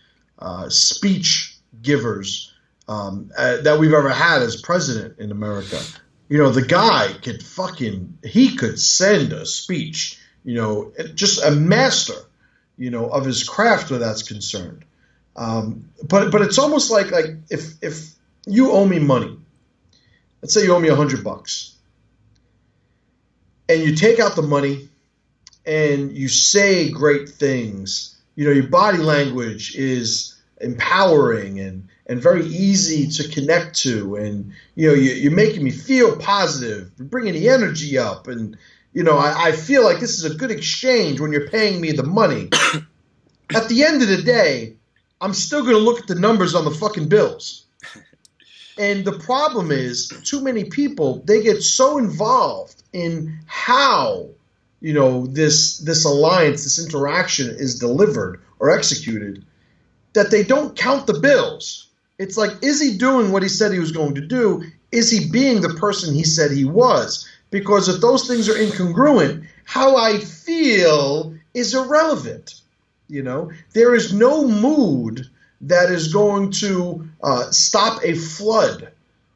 speech givers that we've ever had as president in America. The guy could send a speech. Just a master. Of his craft where that's concerned. But it's almost like if you owe me money, let's say you owe me $100, and you take out the money and you say great things, your body language is empowering and very easy to connect to, and you're making me feel positive, you're bringing the energy up, and I feel like this is a good exchange when you're paying me the money. At the end of the day, I'm still going to look at the numbers on the fucking bills. And the problem is, too many people, they get so involved in how, this alliance, this interaction is delivered or executed, that they don't count the bills. It's like, is he doing what he said he was going to do? Is he being the person he said he was? Because if those things are incongruent, how I feel is irrelevant. There is no mood that is going to stop a flood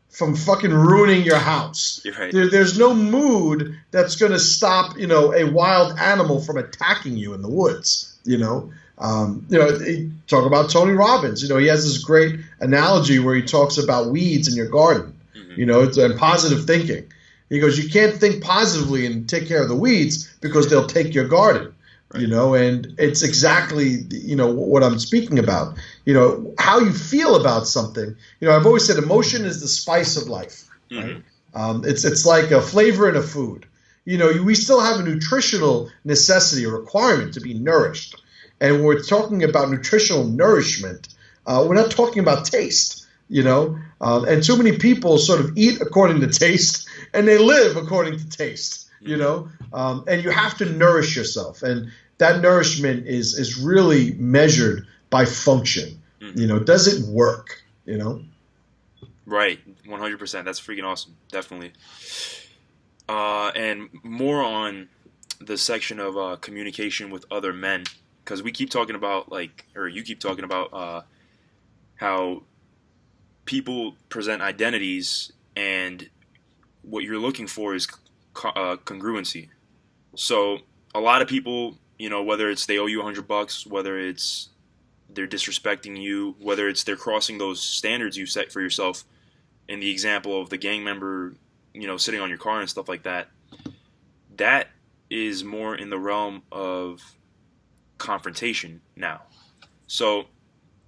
from fucking ruining your house. You're right. There's no mood that's going to stop, a wild animal from attacking you in the woods. Talk about Tony Robbins. He has this great analogy where he talks about weeds in your garden. Mm-hmm. And positive thinking. He goes, you can't think positively and take care of the weeds because they'll take your garden. Right. And it's exactly, what I'm speaking about. How you feel about something. I've always said emotion is the spice of life. Right? Mm-hmm. It's like a flavor in a food. We still have a nutritional necessity, a requirement to be nourished. And when we're talking about nutritional nourishment, we're not talking about taste, and too many people sort of eat according to taste and they live according to taste, and you have to nourish yourself. And that nourishment is really measured by function. Mm-hmm. Does it work, Right. 100%. That's freaking awesome. Definitely. And more on the section of communication with other men, because we keep talking about you keep talking about how people present identities, and what you're looking for is congruency. So a lot of people, whether it's they owe you $100, whether it's they're disrespecting you, whether it's they're crossing those standards you set for yourself, in the example of the gang member, sitting on your car and stuff like that, that is more in the realm of confrontation now. So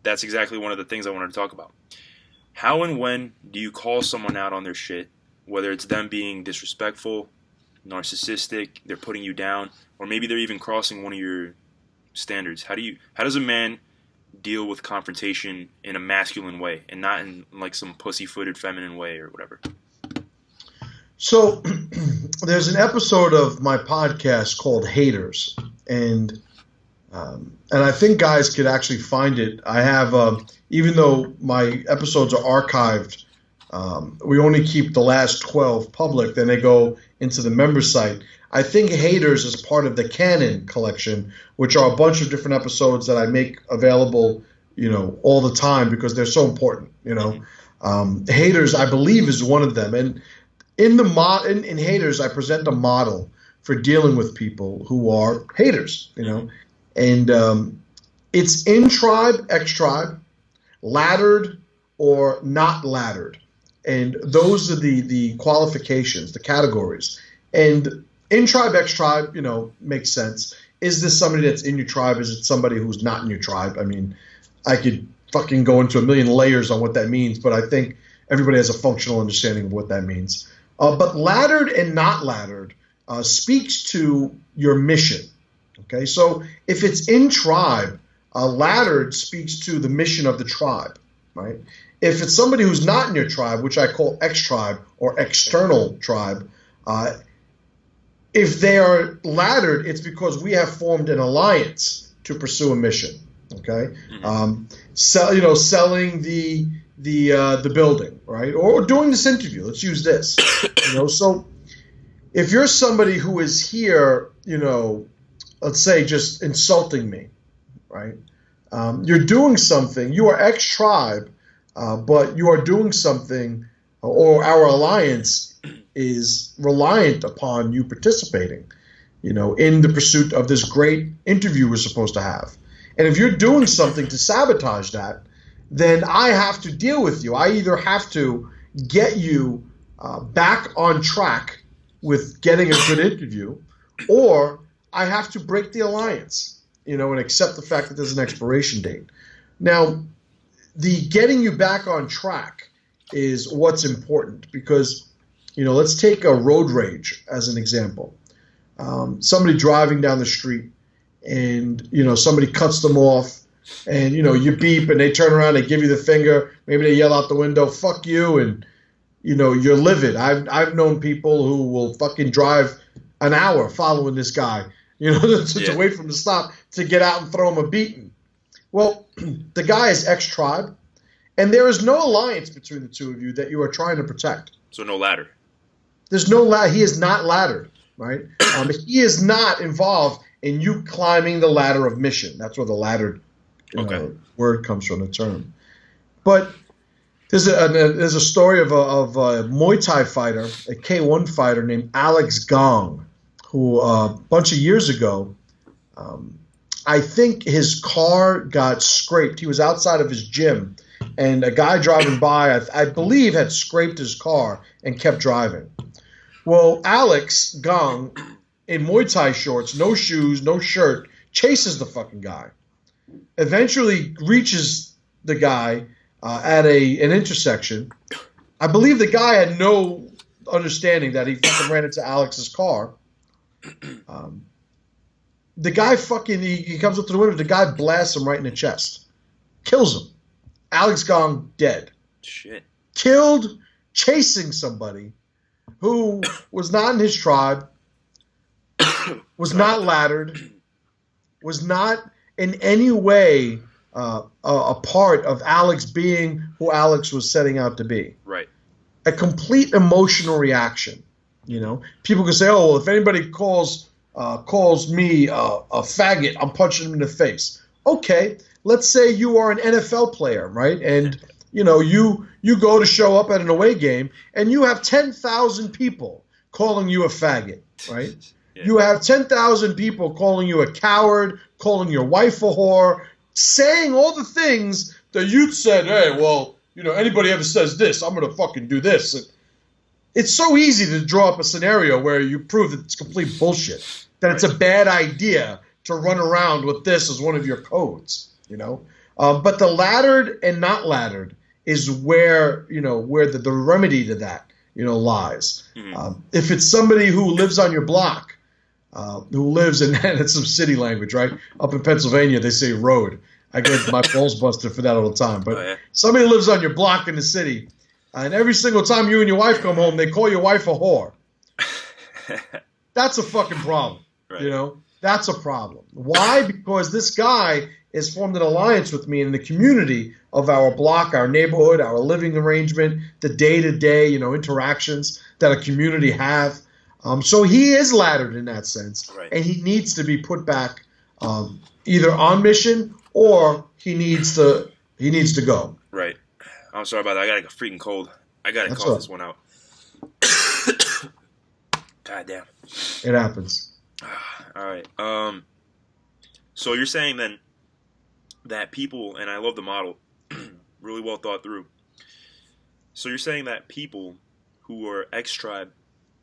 that's exactly one of the things I wanted to talk about. How and when do you call someone out on their shit, whether it's them being disrespectful, narcissistic, they're putting you down, or maybe they're even crossing one of your standards? How does a man deal with confrontation in a masculine way and not in like some pussy-footed feminine way or whatever? So there's an episode of my podcast called Haters, and I think guys could actually find it. I have, even though my episodes are archived, we only keep the last 12 public, then they go into the member site. I think Haters is part of the Canon collection, which are a bunch of different episodes that I make available, all the time because they're so important, Haters, I believe, is one of them. And in Haters, I present a model for dealing with people who are haters, and it's in tribe, ex tribe, laddered or not laddered. And those are the qualifications, the categories. And in tribe, ex tribe, makes sense. Is this somebody that's in your tribe? Is it somebody who's not in your tribe? I mean, I could fucking go into a million layers on what that means, but I think everybody has a functional understanding of what that means. But laddered and not laddered speaks to your mission. Okay, so if it's in tribe, laddered speaks to the mission of the tribe, right? If it's somebody who's not in your tribe, which I call ex-tribe or external tribe, if they are laddered, it's because we have formed an alliance to pursue a mission. Okay, selling the building, right, or doing this interview. Let's use this. So if you're somebody who is here, let's say just insulting me, right? You're doing something. You are ex-tribe, but you are doing something, or our alliance is reliant upon you participating, in the pursuit of this great interview we're supposed to have. And if you're doing something to sabotage that, then I have to deal with you. I either have to get you back on track with getting a good interview, or I have to break the alliance, and accept the fact that there's an expiration date. Now, the getting you back on track is what's important because, let's take a road rage as an example. Somebody driving down the street and, somebody cuts them off and, you beep and they turn around, they give you the finger, maybe they yell out the window, fuck you, and, you're livid. I've known people who will fucking drive an hour following this guy, to wait for him to stop to get out and throw him a beating. Well, the guy is ex-tribe, and there is no alliance between the two of you that you are trying to protect. So no ladder. There's no ladder. He is not laddered, right? He is not involved in you climbing the ladder of mission. That's where the laddered word comes from, the term. But there's a story of a Muay Thai fighter, a K1 fighter named Alex Gong, who a bunch of years ago, I think his car got scraped. He was outside of his gym, and a guy driving by, I believe, had scraped his car and kept driving. Well, Alex Gong, in Muay Thai shorts, no shoes, no shirt, chases the fucking guy. Eventually reaches the guy at an intersection. I believe the guy had no understanding that he fucking ran into Alex's car. The guy he comes up to the window, the guy blasts him right in the chest. Kills him. Alex Gong dead. Shit. Killed chasing somebody who was not in his tribe, was not laddered, was not in any way a part of Alex being who Alex was setting out to be. Right. A complete emotional reaction. People can say, oh, well, if anybody calls calls me a faggot, I'm punching him in the face. Okay, let's say you are an NFL player, right? And you go to show up at an away game, and you have 10,000 people calling you a faggot, right? Yeah. You have 10,000 people calling you a coward, calling your wife a whore, saying all the things that you said, hey, well, anybody ever says this, I'm going to fucking do this. And it's so easy to draw up a scenario where you prove that it's complete bullshit, that it's a bad idea to run around with this as one of your codes, But the laddered and not laddered is where the remedy to that, lies. Mm-hmm. If it's somebody who lives on your block, who lives in, and it's some city language, right? Up in Pennsylvania, they say road. I get my balls busted for that all the time. But somebody lives on your block in the city, and every single time you and your wife come home, they call your wife a whore. That's a fucking problem, right. That's a problem. Why? Because this guy has formed an alliance with me in the community of our block, our neighborhood, our living arrangement, the day-to-day, interactions that a community have. So he is laddered in that sense, right. And he needs to be put back either on mission or he needs to go. Right. I'm sorry about that. I got a freaking cold. I got to cough this one out. God damn. It happens. All right. So you're saying then that people, and I love the model, really well thought through. So you're saying that people who are ex-tribe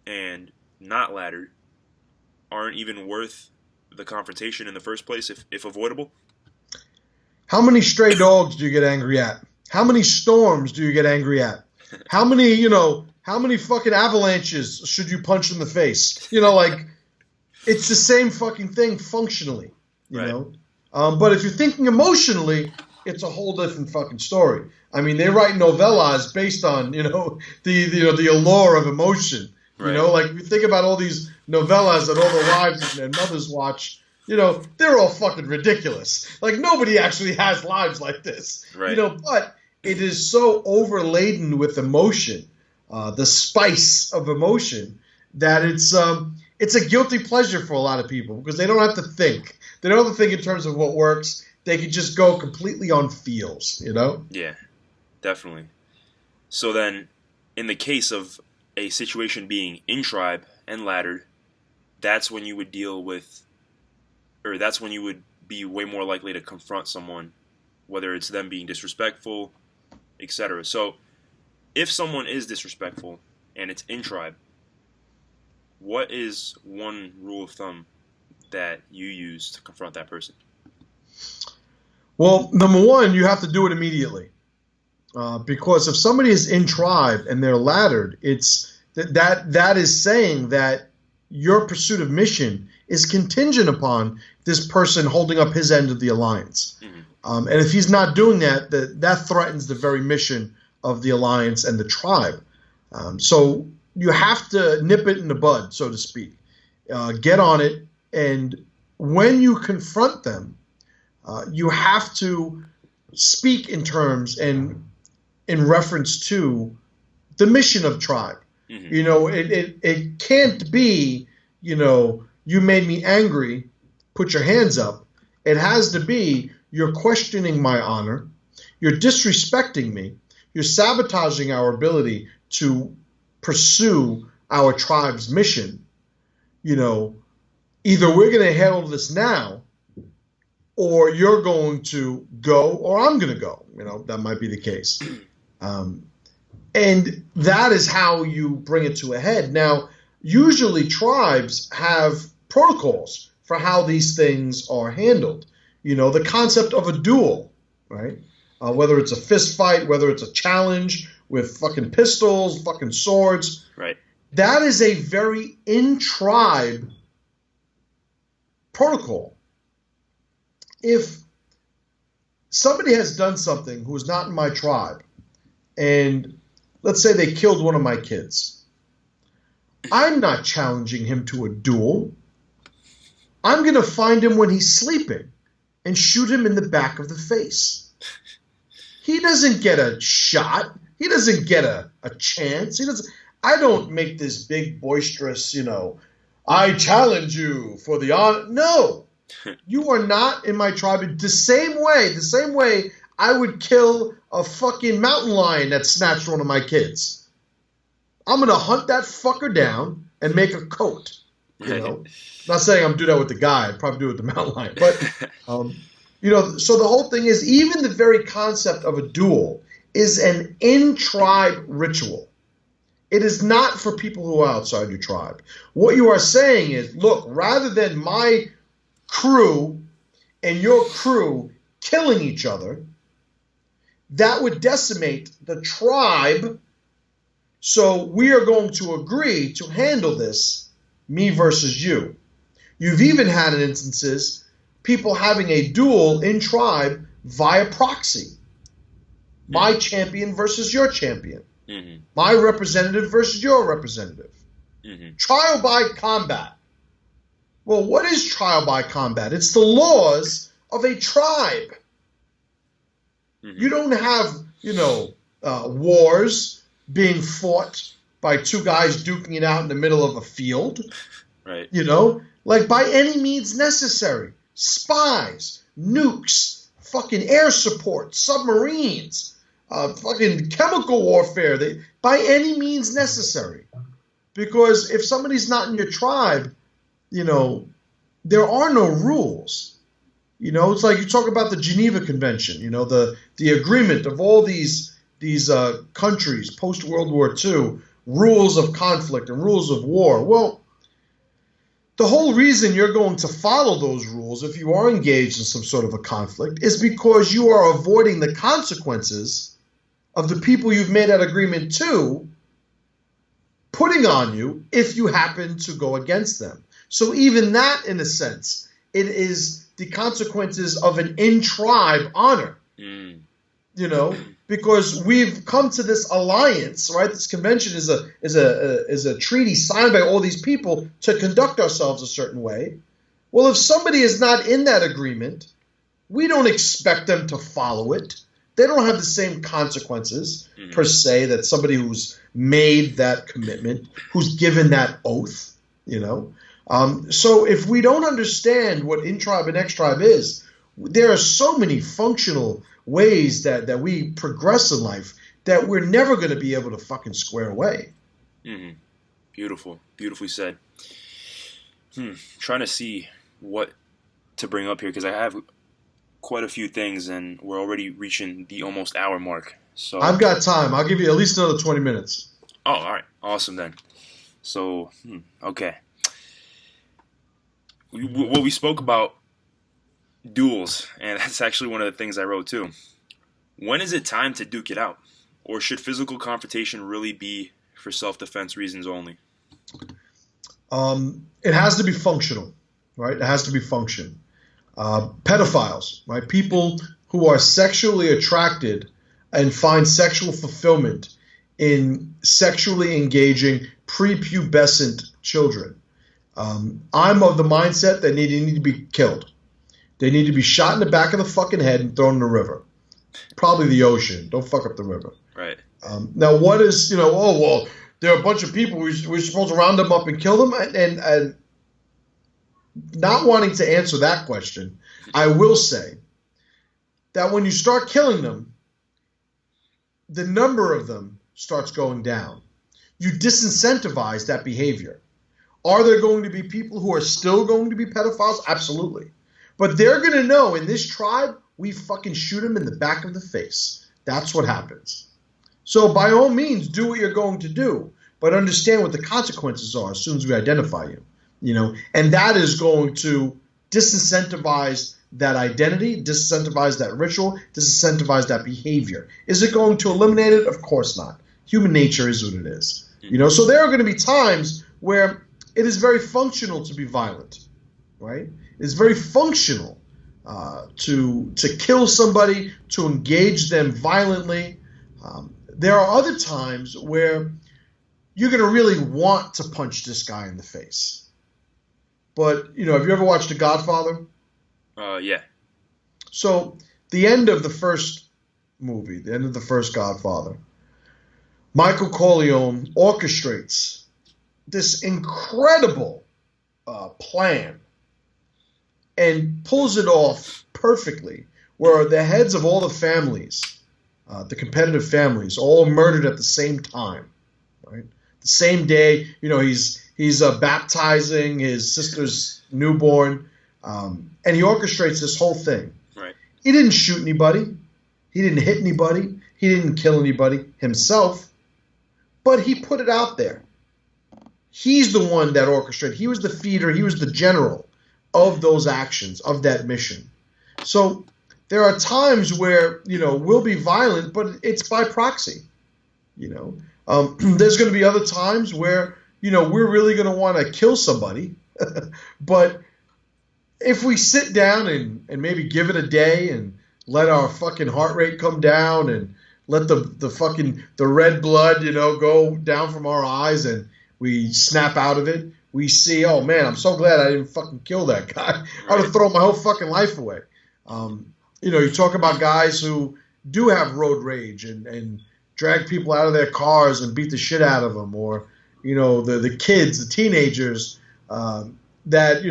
and not laddered aren't even worth the confrontation in the first place if avoidable? How many stray dogs do you get angry at? How many storms do you get angry at? How many fucking avalanches should you punch in the face? It's the same fucking thing functionally, you know? But if you're thinking emotionally, it's a whole different fucking story. I mean, they write novellas based on, the allure of emotion. Right. Like you think about all these novellas that all the wives and mothers watch, they're all fucking ridiculous. Like nobody actually has lives like this, right. But it is so overladen with emotion, the spice of emotion, that it's a guilty pleasure for a lot of people because they don't have to think. They don't have to think in terms of what works. They can just go completely on feels, Yeah, definitely. So then, in the case of a situation being in tribe and laddered, that's when you would deal with, or that's when you would be way more likely to confront someone, whether it's them being disrespectful, etc. So, if someone is disrespectful and it's in tribe, what is one rule of thumb that you use to confront that person? Well, number one, you have to do it immediately. Because if somebody is in tribe and they're laddered, it's that is saying that your pursuit of mission is contingent upon this person holding up his end of the alliance. Mm-hmm. And if he's not doing that, that threatens the very mission of the alliance and the tribe. So you have to nip it in the bud, so to speak. Get on it, and when you confront them, you have to speak in terms and in reference to the mission of tribe. Mm-hmm. It can't be, you made me angry, put your hands up. It has to be, you're questioning my honor, you're disrespecting me, you're sabotaging our ability to pursue our tribe's mission. Either we're going to handle this now, or you're going to go, or I'm going to go. That might be the case. And that is how you bring it to a head. Now, usually tribes have protocols for how these things are handled. The concept of a duel, right? Whether it's a fist fight, whether it's a challenge with fucking pistols, fucking swords. Right. That is a very in-tribe protocol. If somebody has done something who is not in my tribe, and let's say they killed one of my kids, I'm not challenging him to a duel. I'm going to find him when he's sleeping and shoot him in the back of the face. He doesn't get a shot. He doesn't get a chance. I don't make this big, boisterous, I challenge you for the honor. No, you are not in my tribe. The same way I would kill a fucking mountain lion that snatched one of my kids. I'm going to hunt that fucker down and make a coat. You know, not saying I'm doing that with the guy. I'd probably do it with the mountain lion. But, you know, so the whole thing is even the very concept of a duel is an in-tribe ritual. It is not for people who are outside your tribe. What you are saying is, look, rather than my crew and your crew killing each other, that would decimate the tribe. So we are going to agree to handle this, me versus you. You've even had instances, people having a duel in tribe via proxy. My champion versus your champion. Mm-hmm. My representative versus your representative. Mm-hmm. Trial by combat. Well, what is trial by combat? It's the laws of a tribe. Mm-hmm. You don't have, you know, wars being fought by two guys duking it out in the middle of a field. Right. You know, like by any means necessary. Spies, nukes, fucking air support, submarines, fucking chemical warfare, by any means necessary. Because if somebody's not in your tribe, you know, there are no rules. You know, it's like you talk about the Geneva Convention, you know, the agreement of all these countries post-World War II, rules of conflict and rules of war. Well, the whole reason you're going to follow those rules if you are engaged in some sort of a conflict is because you are avoiding the consequences of the people you've made that agreement to putting on you if you happen to go against them. So even that, in a sense, it is the consequences of an in-tribe honor, you know, because we've come to this alliance, right? This convention is a treaty signed by all these people to conduct ourselves a certain way. Well, if somebody is not in that agreement, we don't expect them to follow it. They don't have the same consequences, per se, that somebody who's made that commitment, who's given that oath, you know. So if we don't understand what in-tribe and ex-tribe is, there are so many functional ways that we progress in life that we're never going to be able to fucking square away. Mm-hmm. Beautiful. Beautifully said. Trying to see what to bring up here because I have quite a few things and we're already reaching the almost hour mark. So I've got time. I'll give you at least another 20 minutes. Oh, all right. Awesome then. So, okay. We spoke about duels, and that's actually one of the things I wrote too. When is it time to duke it out? Or should physical confrontation really be for self-defense reasons only? It has to be functional, right? It has to be function. Pedophiles, right? People who are sexually attracted and find sexual fulfillment in sexually engaging prepubescent children. I'm of the mindset that they need to be killed. They need to be shot in the back of the fucking head and thrown in the river. Probably the ocean. Don't fuck up the river. Right. Now, what is, you know, oh, well, there are a bunch of people. We're supposed to round them up and kill them. And not wanting to answer that question, I will say that when you start killing them, the number of them starts going down. You disincentivize that behavior. Are there going to be people who are still going to be pedophiles? Absolutely. But they're going to know in this tribe, we fucking shoot them in the back of the face. That's what happens. So by all means, do what you're going to do, but understand what the consequences are as soon as we identify you. You know, and that is going to disincentivize that identity, disincentivize that ritual, disincentivize that behavior. Is it going to eliminate it? Of course not. Human nature is what it is. You know, so there are going to be times where it is very functional to be violent, right? It's very functional to kill somebody, to engage them violently. There are other times where you're going to really want to punch this guy in the face. But, you know, have you ever watched The Godfather? Yeah. So the end of the first movie, the end of the first Godfather, Michael Corleone orchestrates this incredible plan and pulls it off perfectly, where the heads of all the families, the competitive families, all murdered at the same time, right? The same day, he's baptizing his sister's newborn, and he orchestrates this whole thing. Right. He didn't shoot anybody. He didn't hit anybody. He didn't kill anybody himself, but he put it out there. He's the one that orchestrated. He was the feeder. He was the general of those actions, of that mission. So there are times where, we'll be violent, but it's by proxy. There's going to be other times where, we're really going to want to kill somebody. But if we sit down and maybe give it a day and let our fucking heart rate come down and let the red blood, go down from our eyes and we snap out of it, we see, oh man, I'm so glad I didn't fucking kill that guy. Right. I would have thrown my whole fucking life away. You talk about guys who do have road rage and drag people out of their cars and beat the shit out of them, or, the kids, the teenagers, that,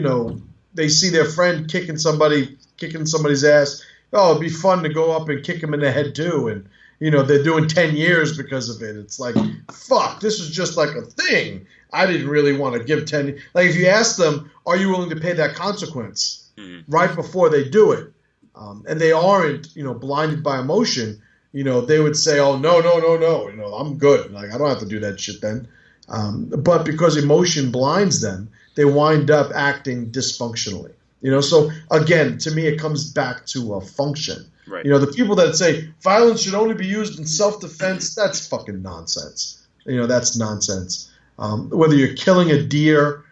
they see their friend kicking somebody's ass. Oh, it'd be fun to go up and kick him in the head too. And, they're doing 10 years because of it. It's like, fuck, this was just like a thing. I didn't really want to give 10. Like, if you ask them, are you willing to pay that consequence right before they do it? And they aren't, blinded by emotion, they would say, oh, no, I'm good. Like, I don't have to do that shit then. But because emotion blinds them, they wind up acting dysfunctionally. So again, to me, it comes back to a function. Right. The people that say violence should only be used in self-defense, that's fucking nonsense. That's nonsense. Whether you're killing a deer,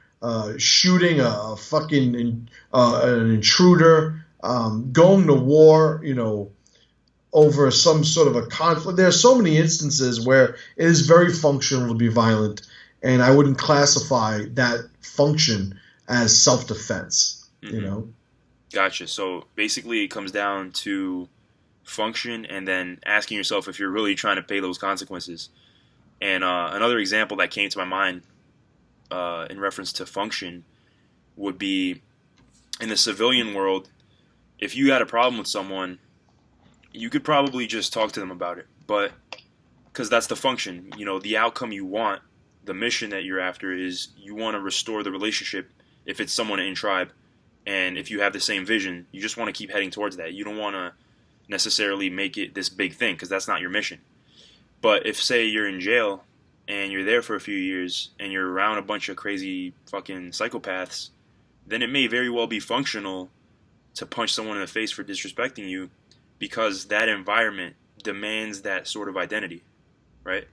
shooting a fucking an intruder, going to war, over some sort of a conflict. There are so many instances where it is very functional to be violent, and I wouldn't classify that function as self-defense. Gotcha. So basically it comes down to function and then asking yourself if you're really trying to pay those consequences. And another example that came to my mind in reference to function would be in the civilian world. If you had a problem with someone, you could probably just talk to them about it. But because that's the function, the outcome you want, the mission that you're after is you want to restore the relationship if it's someone in tribe. And if you have the same vision, you just want to keep heading towards that. You don't want to necessarily make it this big thing because that's not your mission. But if, say, you're in jail and you're there for a few years and you're around a bunch of crazy fucking psychopaths, then it may very well be functional to punch someone in the face for disrespecting you because that environment demands that sort of identity, right?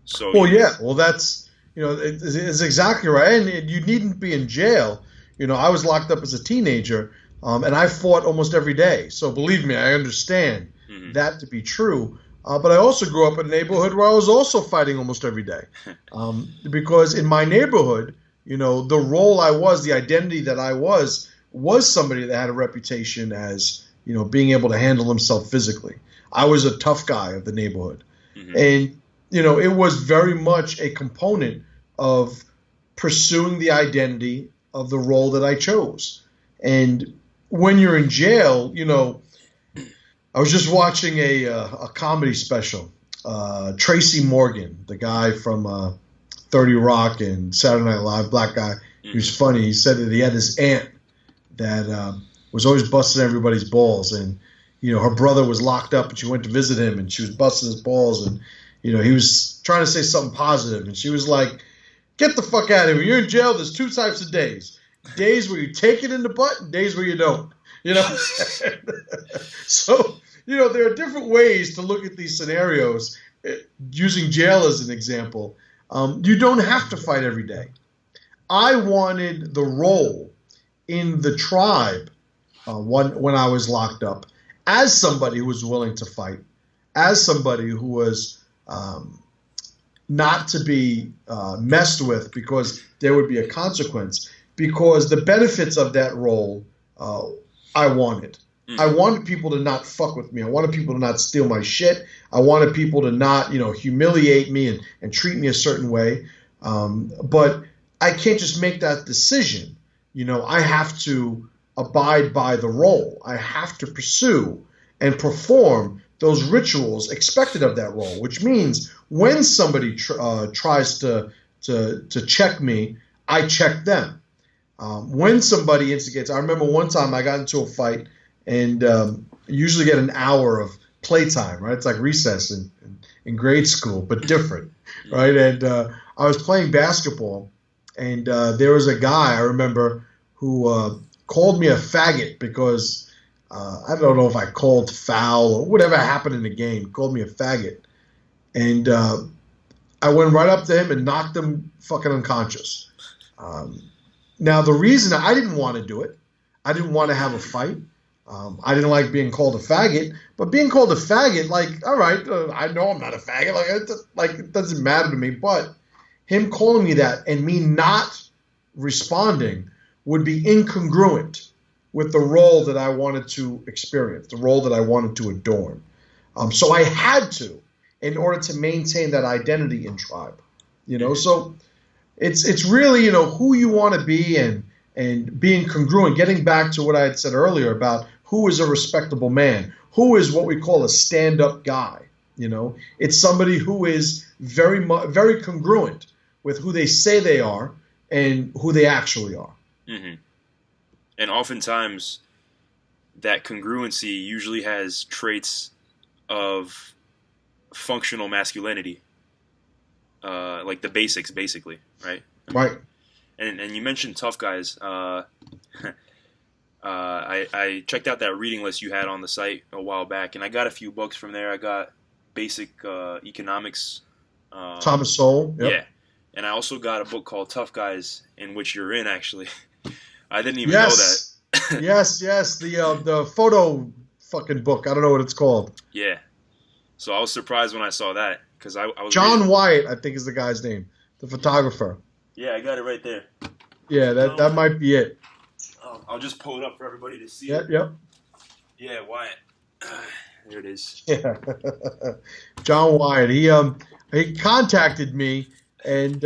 So. Well, yeah. Well, that's, it's exactly right. And you needn't be in jail. I was locked up as a teenager, and I fought almost every day. So believe me, I understand that to be true. But I also grew up in a neighborhood where I was also fighting almost every day. Because in my neighborhood, the role I was, the identity that I was somebody that had a reputation as, being able to handle himself physically. I was a tough guy of the neighborhood. And, it was very much a component of pursuing the identity of the role that I chose. And when you're in jail, I was just watching a comedy special. Tracy Morgan, the guy from 30 Rock and Saturday Night Live, black guy, he was funny. He said that he had this aunt that was always busting everybody's balls. And, her brother was locked up and she went to visit him and she was busting his balls. And, he was trying to say something positive. And she was like, get the fuck out of here. You're in jail. There's two types of days. Days where you take it in the butt and days where you don't. So, there are different ways to look at these scenarios. Using jail as an example, you don't have to fight every day. I wanted the role in the tribe when I was locked up as somebody who was willing to fight, as somebody who was not to be messed with because there would be a consequence, because the benefits of that role I wanted. I wanted people to not fuck with me. I wanted people to not steal my shit. I wanted people to not, humiliate me and treat me a certain way. But I can't just make that decision I have to abide by the role. I have to pursue and perform those rituals expected of that role, which means when somebody tries to check me, I check them. When somebody instigates, I remember one time I got into a fight, and you usually get an hour of playtime, right? It's like recess in grade school, but different, right? And I was playing basketball, and there was a guy I remember who called me a faggot because I don't know if I called foul or whatever happened in the game. He called me a faggot, and I went right up to him and knocked him fucking unconscious. Now, the reason I didn't want to do it, I didn't want to have a fight. I didn't like being called a faggot, but being called a faggot, like, all right, I know I'm not a faggot. It doesn't matter to me. But him calling me that and me not responding would be incongruent with the role that I wanted to experience, the role that I wanted to adorn. So I had to, in order to maintain that identity in tribe. So it's really, who you want to be and being congruent, getting back to what I had said earlier about who is a respectable man, who is what we call a stand-up guy. It's somebody who is very very congruent with who they say they are and who they actually are. Mm-hmm. And oftentimes, that congruency usually has traits of functional masculinity, like the basics, basically, right? Right. And you mentioned tough guys. I checked out that reading list you had on the site a while back, and I got a few books from there. I got Basic Economics. Thomas Sowell. Yep. Yeah. And I also got a book called Tough Guys, in which you're in, actually. I didn't even know that. yes. The photo fucking book. I don't know what it's called. Yeah. So I was surprised when I saw that, because I was John Wyatt, I think is the guy's name, the photographer. Yeah, I got it right there. Yeah, that might be it. I'll just pull it up for everybody to see. Yep. Yeah, Wyatt. There it is. Yeah, John Wyatt. He contacted me and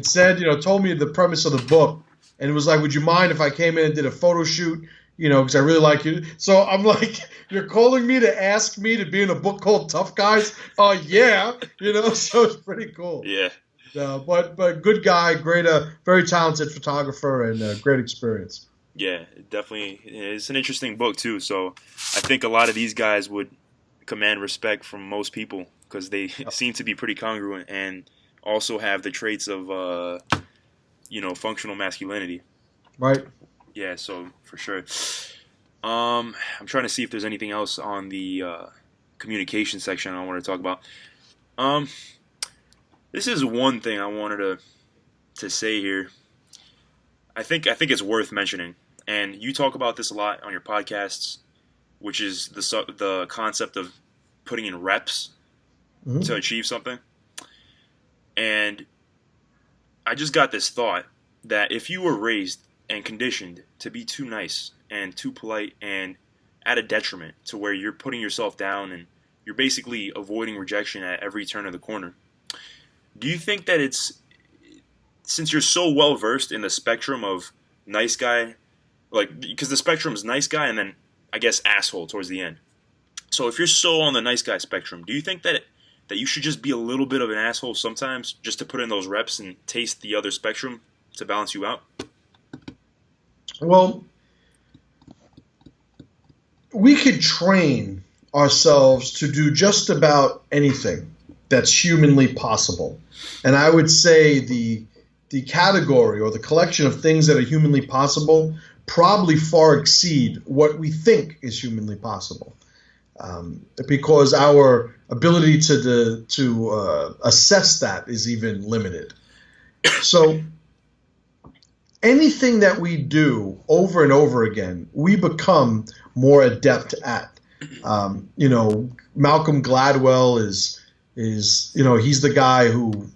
said, told me the premise of the book, and it was like, would you mind if I came in and did a photo shoot? Because I really like you. So I'm like, you're calling me to ask me to be in a book called Tough Guys? Yeah, so it's pretty cool. Yeah. But good guy, great, very talented photographer, and great experience. Yeah, definitely. It's an interesting book too. So I think a lot of these guys would command respect from most people because they seem to be pretty congruent and also have the traits of, functional masculinity. Right. Yeah, so for sure. I'm trying to see if there's anything else on the communication section I want to talk about. This is one thing I wanted to say here. I think it's worth mentioning, and you talk about this a lot on your podcasts, which is the concept of putting in reps to achieve something. And I just got this thought that if you were raised and conditioned to be too nice and too polite and at a detriment to where you're putting yourself down and you're basically avoiding rejection at every turn of the corner, do you think that since you're so well versed in the spectrum of nice guy, because the spectrum is nice guy and then I guess asshole towards the end. So if you're so on the nice guy spectrum, do you think that you should just be a little bit of an asshole sometimes just to put in those reps and taste the other spectrum to balance you out? Well, we could train ourselves to do just about anything that's humanly possible. And I would say the category or the collection of things that are humanly possible probably far exceed what we think is humanly possible. Because our ability to assess that is even limited. So anything that we do over and over again, we become more adept at. Malcolm Gladwell is he's the guy who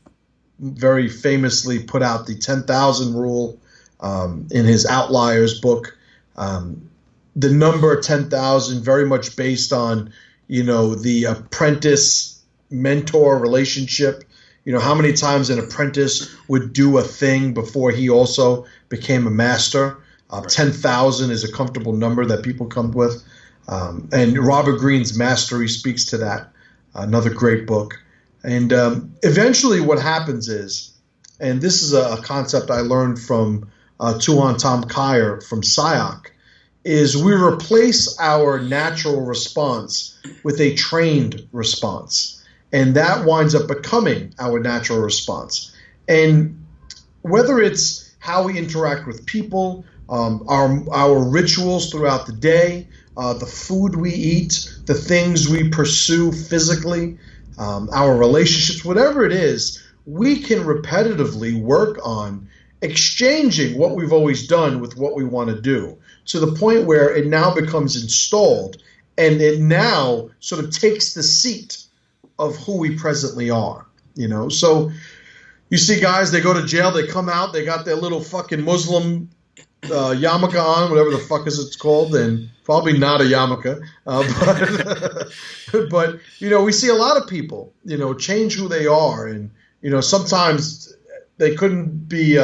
very famously put out the 10,000 rule in his Outliers book. The number 10,000 very much based on the apprentice mentor relationship. how many times an apprentice would do a thing before he also became a master. 10,000 is a comfortable number that people come with. And Robert Greene's Mastery speaks to that, another great book. And eventually what happens is, and this is a concept I learned from Tuan Tom Kyer from SIOC, is we replace our natural response with a trained response. And that winds up becoming our natural response. And whether it's how we interact with people, our rituals throughout the day, the food we eat, the things we pursue physically, our relationships, whatever it is, we can repetitively work on exchanging what we've always done with what we want to do, to the point where it now becomes installed and it now sort of takes the seat of who we presently are. So you see guys, they go to jail, they come out, they got their little fucking Muslim yarmulke on, whatever the fuck is it's called, and probably not a yarmulke, but we see a lot of people change who they are, and sometimes they couldn't be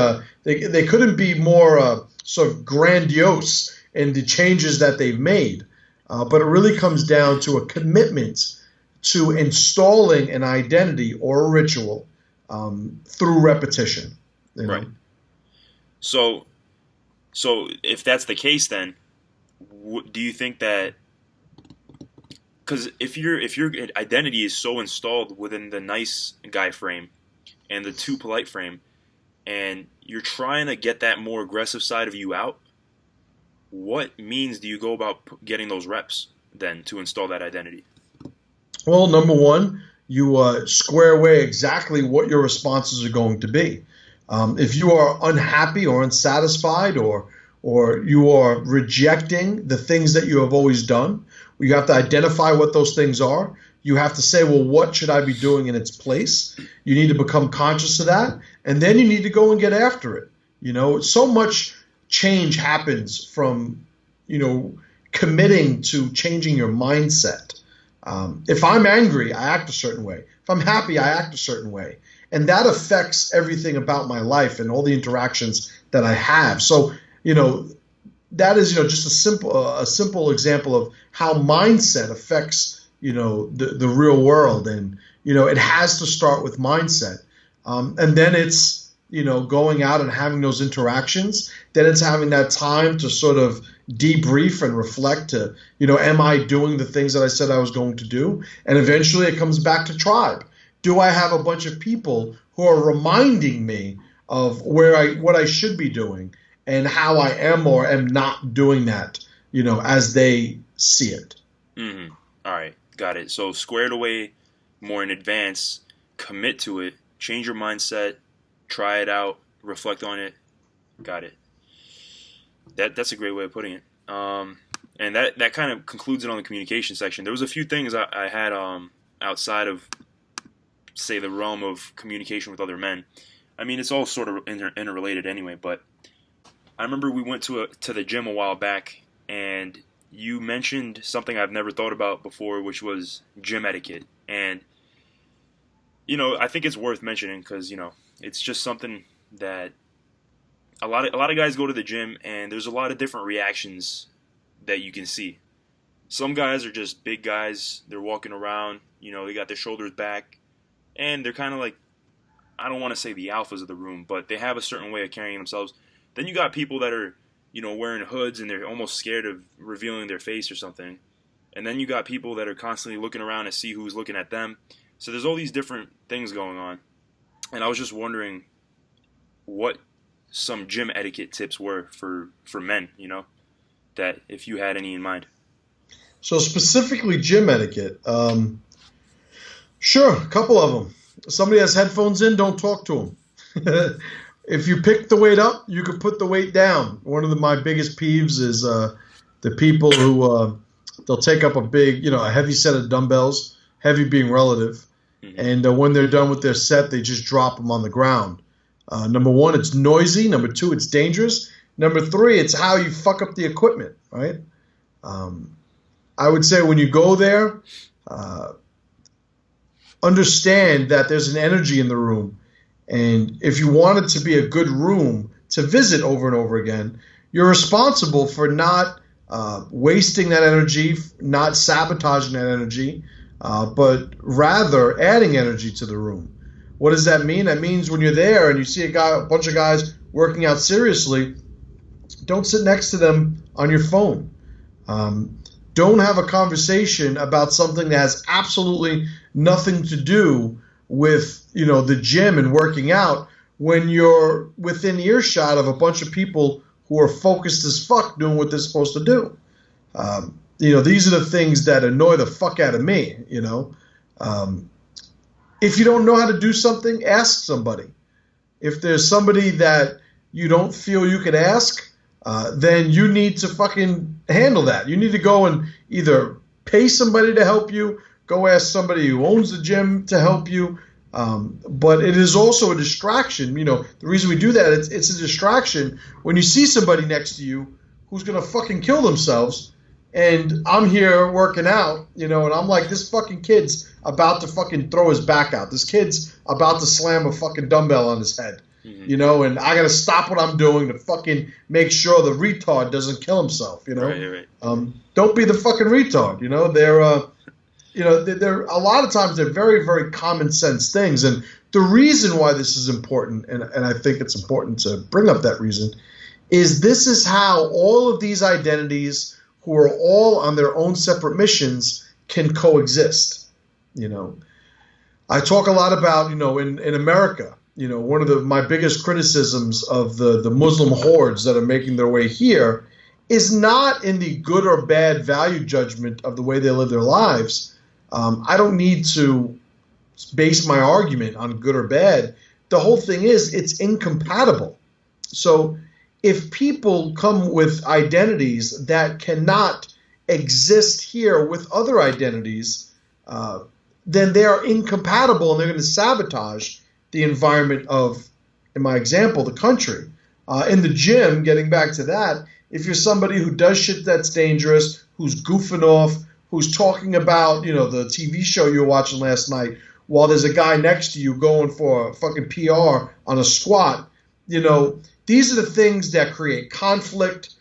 they couldn't be more sort of grandiose in the changes that they've made, but it really comes down to a commitment to installing an identity or a ritual through repetition. Right. So if that's the case, then do you think that, because if your identity is so installed within the nice guy frame and the too polite frame, and you're trying to get that more aggressive side of you out, what means do you go about getting those reps then to install that identity? Well, number one, you square away exactly what your responses are going to be. If you are unhappy or unsatisfied, or you are rejecting the things that you have always done, you have to identify what those things are. You have to say, well, what should I be doing in its place? You need to become conscious of that, and then you need to go and get after it. So much change happens from, committing to changing your mindset. If I'm angry, I act a certain way. If I'm happy, I act a certain way. And that affects everything about my life and all the interactions that I have. So, that is, just a simple example of how mindset affects, the real world. And, it has to start with mindset. And then it's, going out and having those interactions. Then it's having that time to sort of debrief and reflect to, am I doing the things that I said I was going to do? And eventually it comes back to tribe. Do I have a bunch of people who are reminding me of what I should be doing and how I am or am not doing that, as they see it? Mm-hmm. All right, got it. So square it away more in advance, commit to it, change your mindset, try it out, reflect on it. Got it. That's a great way of putting it. And that kind of concludes it on the communication section. There was a few things I had outside of, say, the realm of communication with other men. I mean, it's all sort of interrelated anyway, but I remember we went to the gym a while back, and you mentioned something I've never thought about before, which was gym etiquette. And, I think it's worth mentioning because, it's just something that a lot of guys go to the gym, and there's a lot of different reactions that you can see. Some guys are just big guys. They're walking around, they got their shoulders back, and they're kind of like, I don't want to say the alphas of the room, but they have a certain way of carrying themselves. Then you got people that are, wearing hoods, and they're almost scared of revealing their face or something. And then you got people that are constantly looking around to see who's looking at them. So there's all these different things going on. And I was just wondering what some gym etiquette tips were for men, that if you had any in mind. So specifically gym etiquette, sure, a couple of them. Somebody has headphones in, don't talk to them. If you pick the weight up, you can put the weight down. One of my biggest peeves is the people who they'll take up a big, a heavy set of dumbbells, heavy being relative, and when they're done with their set, they just drop them on the ground. Number one, it's noisy. Number two, it's dangerous. Number three, it's how you fuck up the equipment, right? I would say when you go there, understand that there's an energy in the room. And if you want it to be a good room to visit over and over again, you're responsible for not wasting that energy, not sabotaging that energy, but rather adding energy to the room. What does that mean? That means when you're there and you see a bunch of guys working out seriously, don't sit next to them on your phone. Don't have a conversation about something that has absolutely nothing to do with, the gym and working out when you're within earshot of a bunch of people who are focused as fuck doing what they're supposed to do. These are the things that annoy the fuck out of me, If you don't know how to do something, ask somebody. If there's somebody that you don't feel you could ask, then you need to fucking handle that. You need to go and either pay somebody to help you, go ask somebody who owns the gym to help you. But it is also a distraction. The reason we do that, it's a distraction when you see somebody next to you who's going to fucking kill themselves. And I'm here working out, and I'm like, this fucking kid's about to fucking throw his back out. This kid's about to slam a fucking dumbbell on his head, and I got to stop what I'm doing to fucking make sure the retard doesn't kill himself, Right. Don't be the fucking retard, they're a lot of times they're very, very common sense things. And the reason why this is important, and I think it's important to bring up that reason, is this is how all of these identities who are all on their own separate missions can coexist. I talk a lot about, in America, one of my biggest criticisms of the Muslim hordes that are making their way here is not in the good or bad value judgment of the way they live their lives. I don't need to base my argument on good or bad. The whole thing is it's incompatible. So if people come with identities that cannot exist here with other identities, then they are incompatible and they're going to sabotage the environment of, in my example, the country. In the gym, getting back to that, if you're somebody who does shit that's dangerous, who's goofing off, who's talking about, the TV show you were watching last night, while there's a guy next to you going for a fucking PR on a squat, these are the things that create conflict,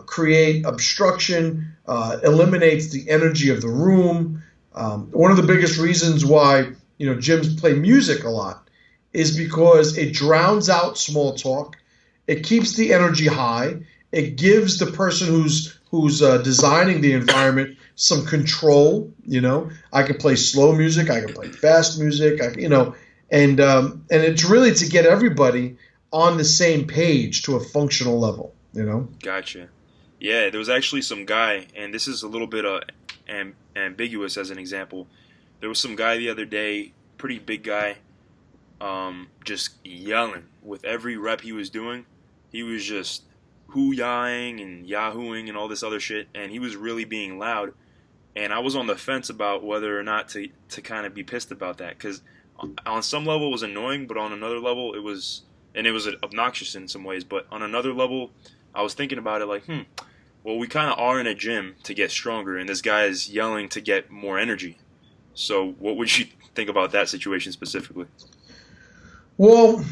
create obstruction, eliminates the energy of the room. One of the biggest reasons why, gyms play music a lot is because it drowns out small talk. It keeps the energy high. It gives the person who's designing the environment some control. I can play slow music, I can play fast music, and it's really to get everybody on the same page to a functional level. Gotcha. Yeah, there was actually some guy, and this is a little bit ambiguous as an example. There was some guy the other day, pretty big guy, just yelling with every rep he was doing. He was just hoo-yahing and yahooing and all this other shit, and he was really being loud. And I was on the fence about whether or not to kind of be pissed about that, because on some level it was annoying, but on another level it was obnoxious in some ways. But on another level, I was thinking about it like, well, we kind of are in a gym to get stronger, and this guy is yelling to get more energy. So what would you think about that situation specifically? Well,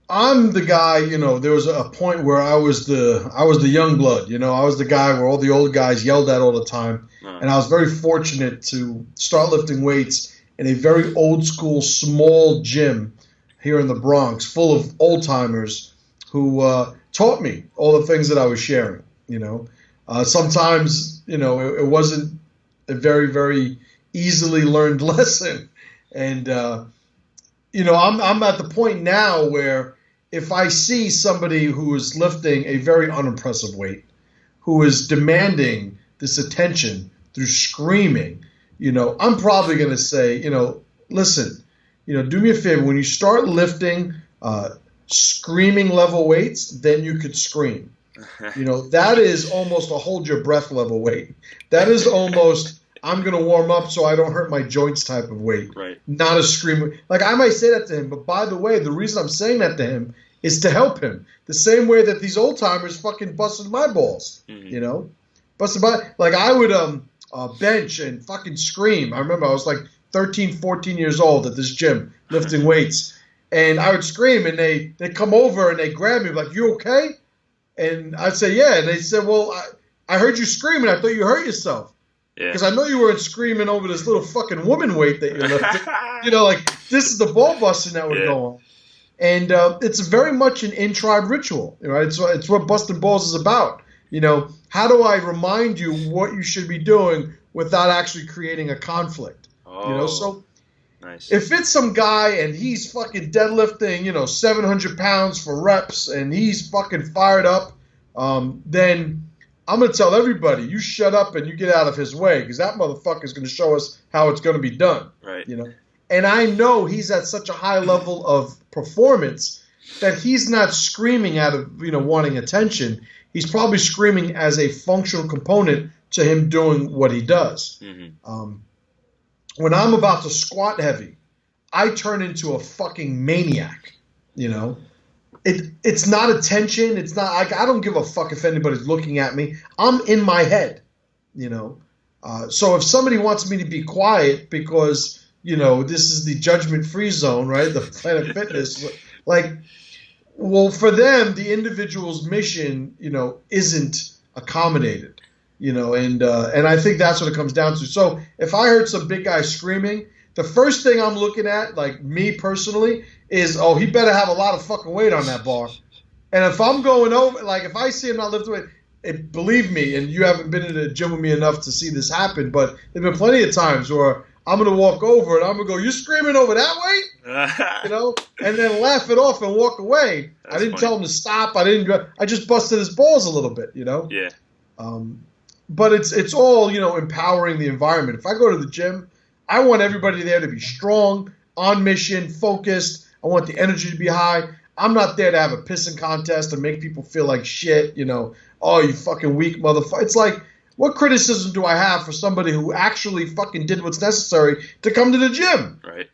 I'm the guy, there was a point where I was the young blood, I was the guy where all the old guys yelled at all the time. And I was very fortunate to start lifting weights in a very old school, small gym here in the Bronx, full of old timers who taught me all the things that I was sharing. Sometimes, it wasn't a very, very easily learned lesson. And, I'm at the point now where if I see somebody who is lifting a very unimpressive weight, who is demanding this attention through screaming, I'm probably going to say, listen, do me a favor. When you start lifting screaming level weights, then you could scream. That is almost a hold your breath level weight. That is almost I'm going to warm up so I don't hurt my joints type of weight. Right. Not a scream. Like, I might say that to him, but by the way, the reason I'm saying that to him is to help him. The same way that these old timers fucking busted my balls, Busted my, like, I would bench and fucking scream. I remember I was like 13, 14 years old at this gym lifting weights. And I would scream, and they come over and they grab me like, "You okay?" And I'd say, "Yeah." And they said, "Well, I heard you screaming. I thought you hurt yourself." Because I know you weren't screaming over this little fucking woman weight that you're lifting. You know, like, this is the ball busting that would go on. And it's very much an in-tribe ritual, right? It's what busting balls is about. You know, how do I remind you what you should be doing without actually creating a conflict? You know, so nice. If it's some guy and he's fucking deadlifting, 700 pounds for reps and he's fucking fired up, then I'm going to tell everybody, you shut up and you get out of his way, because that motherfucker is going to show us how it's going to be done. Right. And I know he's at such a high level of performance that he's not screaming out of, wanting attention. He's probably screaming as a functional component to him doing what he does. Mm-hmm. When I'm about to squat heavy, I turn into a fucking maniac, It's not attention. It's not like, I don't give a fuck if anybody's looking at me. I'm in my head, So if somebody wants me to be quiet because, this is the judgment-free zone, right? The Planet Fitness, well, for them, the individual's mission, isn't accommodated, and I think that's what it comes down to. So if I heard some big guy screaming, the first thing I'm looking at, like me personally, is, he better have a lot of fucking weight on that bar. And if I'm going over, like if I see him not lifting weight, believe me, and you haven't been in the gym with me enough to see this happen, but there have been plenty of times where I'm going to walk over and I'm going to go, "You screaming over that weight?" And then laugh it off and walk away. That's I didn't tell him to stop. I just busted his balls a little bit, Yeah. But it's all, empowering the environment. If I go to the gym, I want everybody there to be strong, on mission, focused. I want the energy to be high. I'm not there to have a pissing contest and make people feel like shit, "Oh, you fucking weak motherfucker." It's like, what criticism do I have for somebody who actually fucking did what's necessary to come to the gym? Right.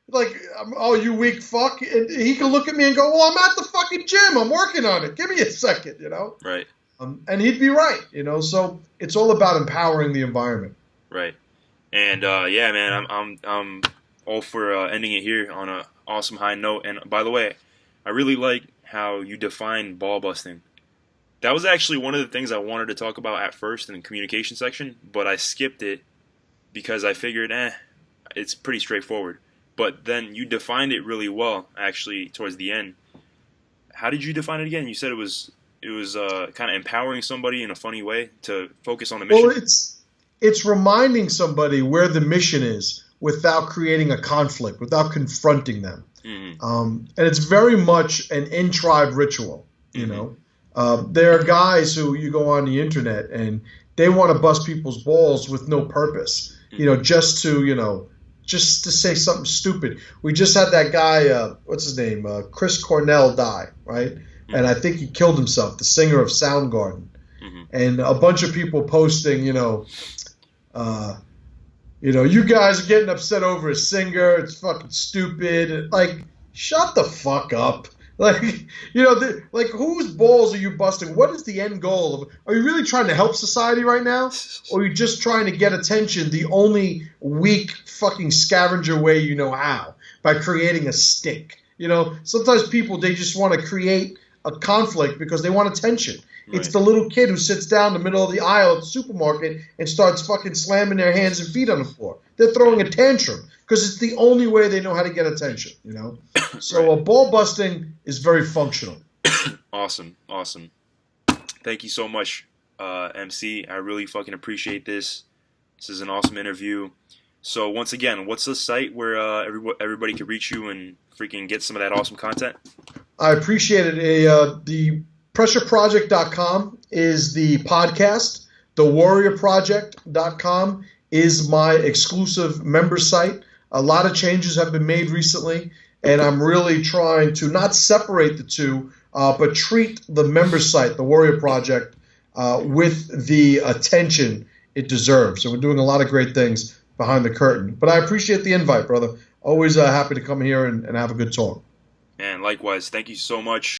Like, "Oh, you weak fuck." And he can look at me and go, "Well, I'm at the fucking gym. I'm working on it. Give me a second," Right. And he'd be right, So it's all about empowering the environment. Right. And yeah, man, I'm all for ending it here on an awesome high note. And by the way, I really like how you define ball busting. That was actually one of the things I wanted to talk about at first in the communication section, but I skipped it because I figured, it's pretty straightforward. But then you defined it really well, actually, towards the end. How did you define it again? You said it was kind of empowering somebody in a funny way to focus on the mission. Well, it's reminding somebody where the mission is without creating a conflict, without confronting them. Mm-hmm. And it's very much an in-tribe ritual, There are guys who you go on the internet and they want to bust people's balls with no purpose, just to say something stupid. We just had that guy, what's his name? Chris Cornell die, right? Mm-hmm. And I think he killed himself, the singer of Soundgarden. Mm-hmm. And a bunch of people posting, you guys are getting upset over a singer. It's fucking stupid. Like, shut the fuck up. Like, whose balls are you busting? What is the end goal? Are you really trying to help society right now? Or are you just trying to get attention the only weak fucking scavenger way you know how? By creating a stink. Sometimes people, they just want to create a conflict because they want attention. Right. It's the little kid who sits down in the middle of the aisle at the supermarket and starts fucking slamming their hands and feet on the floor. They're throwing a tantrum because it's the only way they know how to get attention, So Right. Ball busting is very functional. Awesome. Thank you so much, MC. I really fucking appreciate this. This is an awesome interview. So once again, what's the site where everybody can reach you and freaking get some of that awesome content? I appreciate it. The pressureproject.com is the podcast. The warriorproject.com is my exclusive member site. A lot of changes have been made recently, and I'm really trying to not separate the two, but treat the member site, the Warrior Project, with the attention it deserves. So we're doing a lot of great things behind the curtain. But I appreciate the invite, brother. Always happy to come here and have a good talk. And likewise, thank you so much.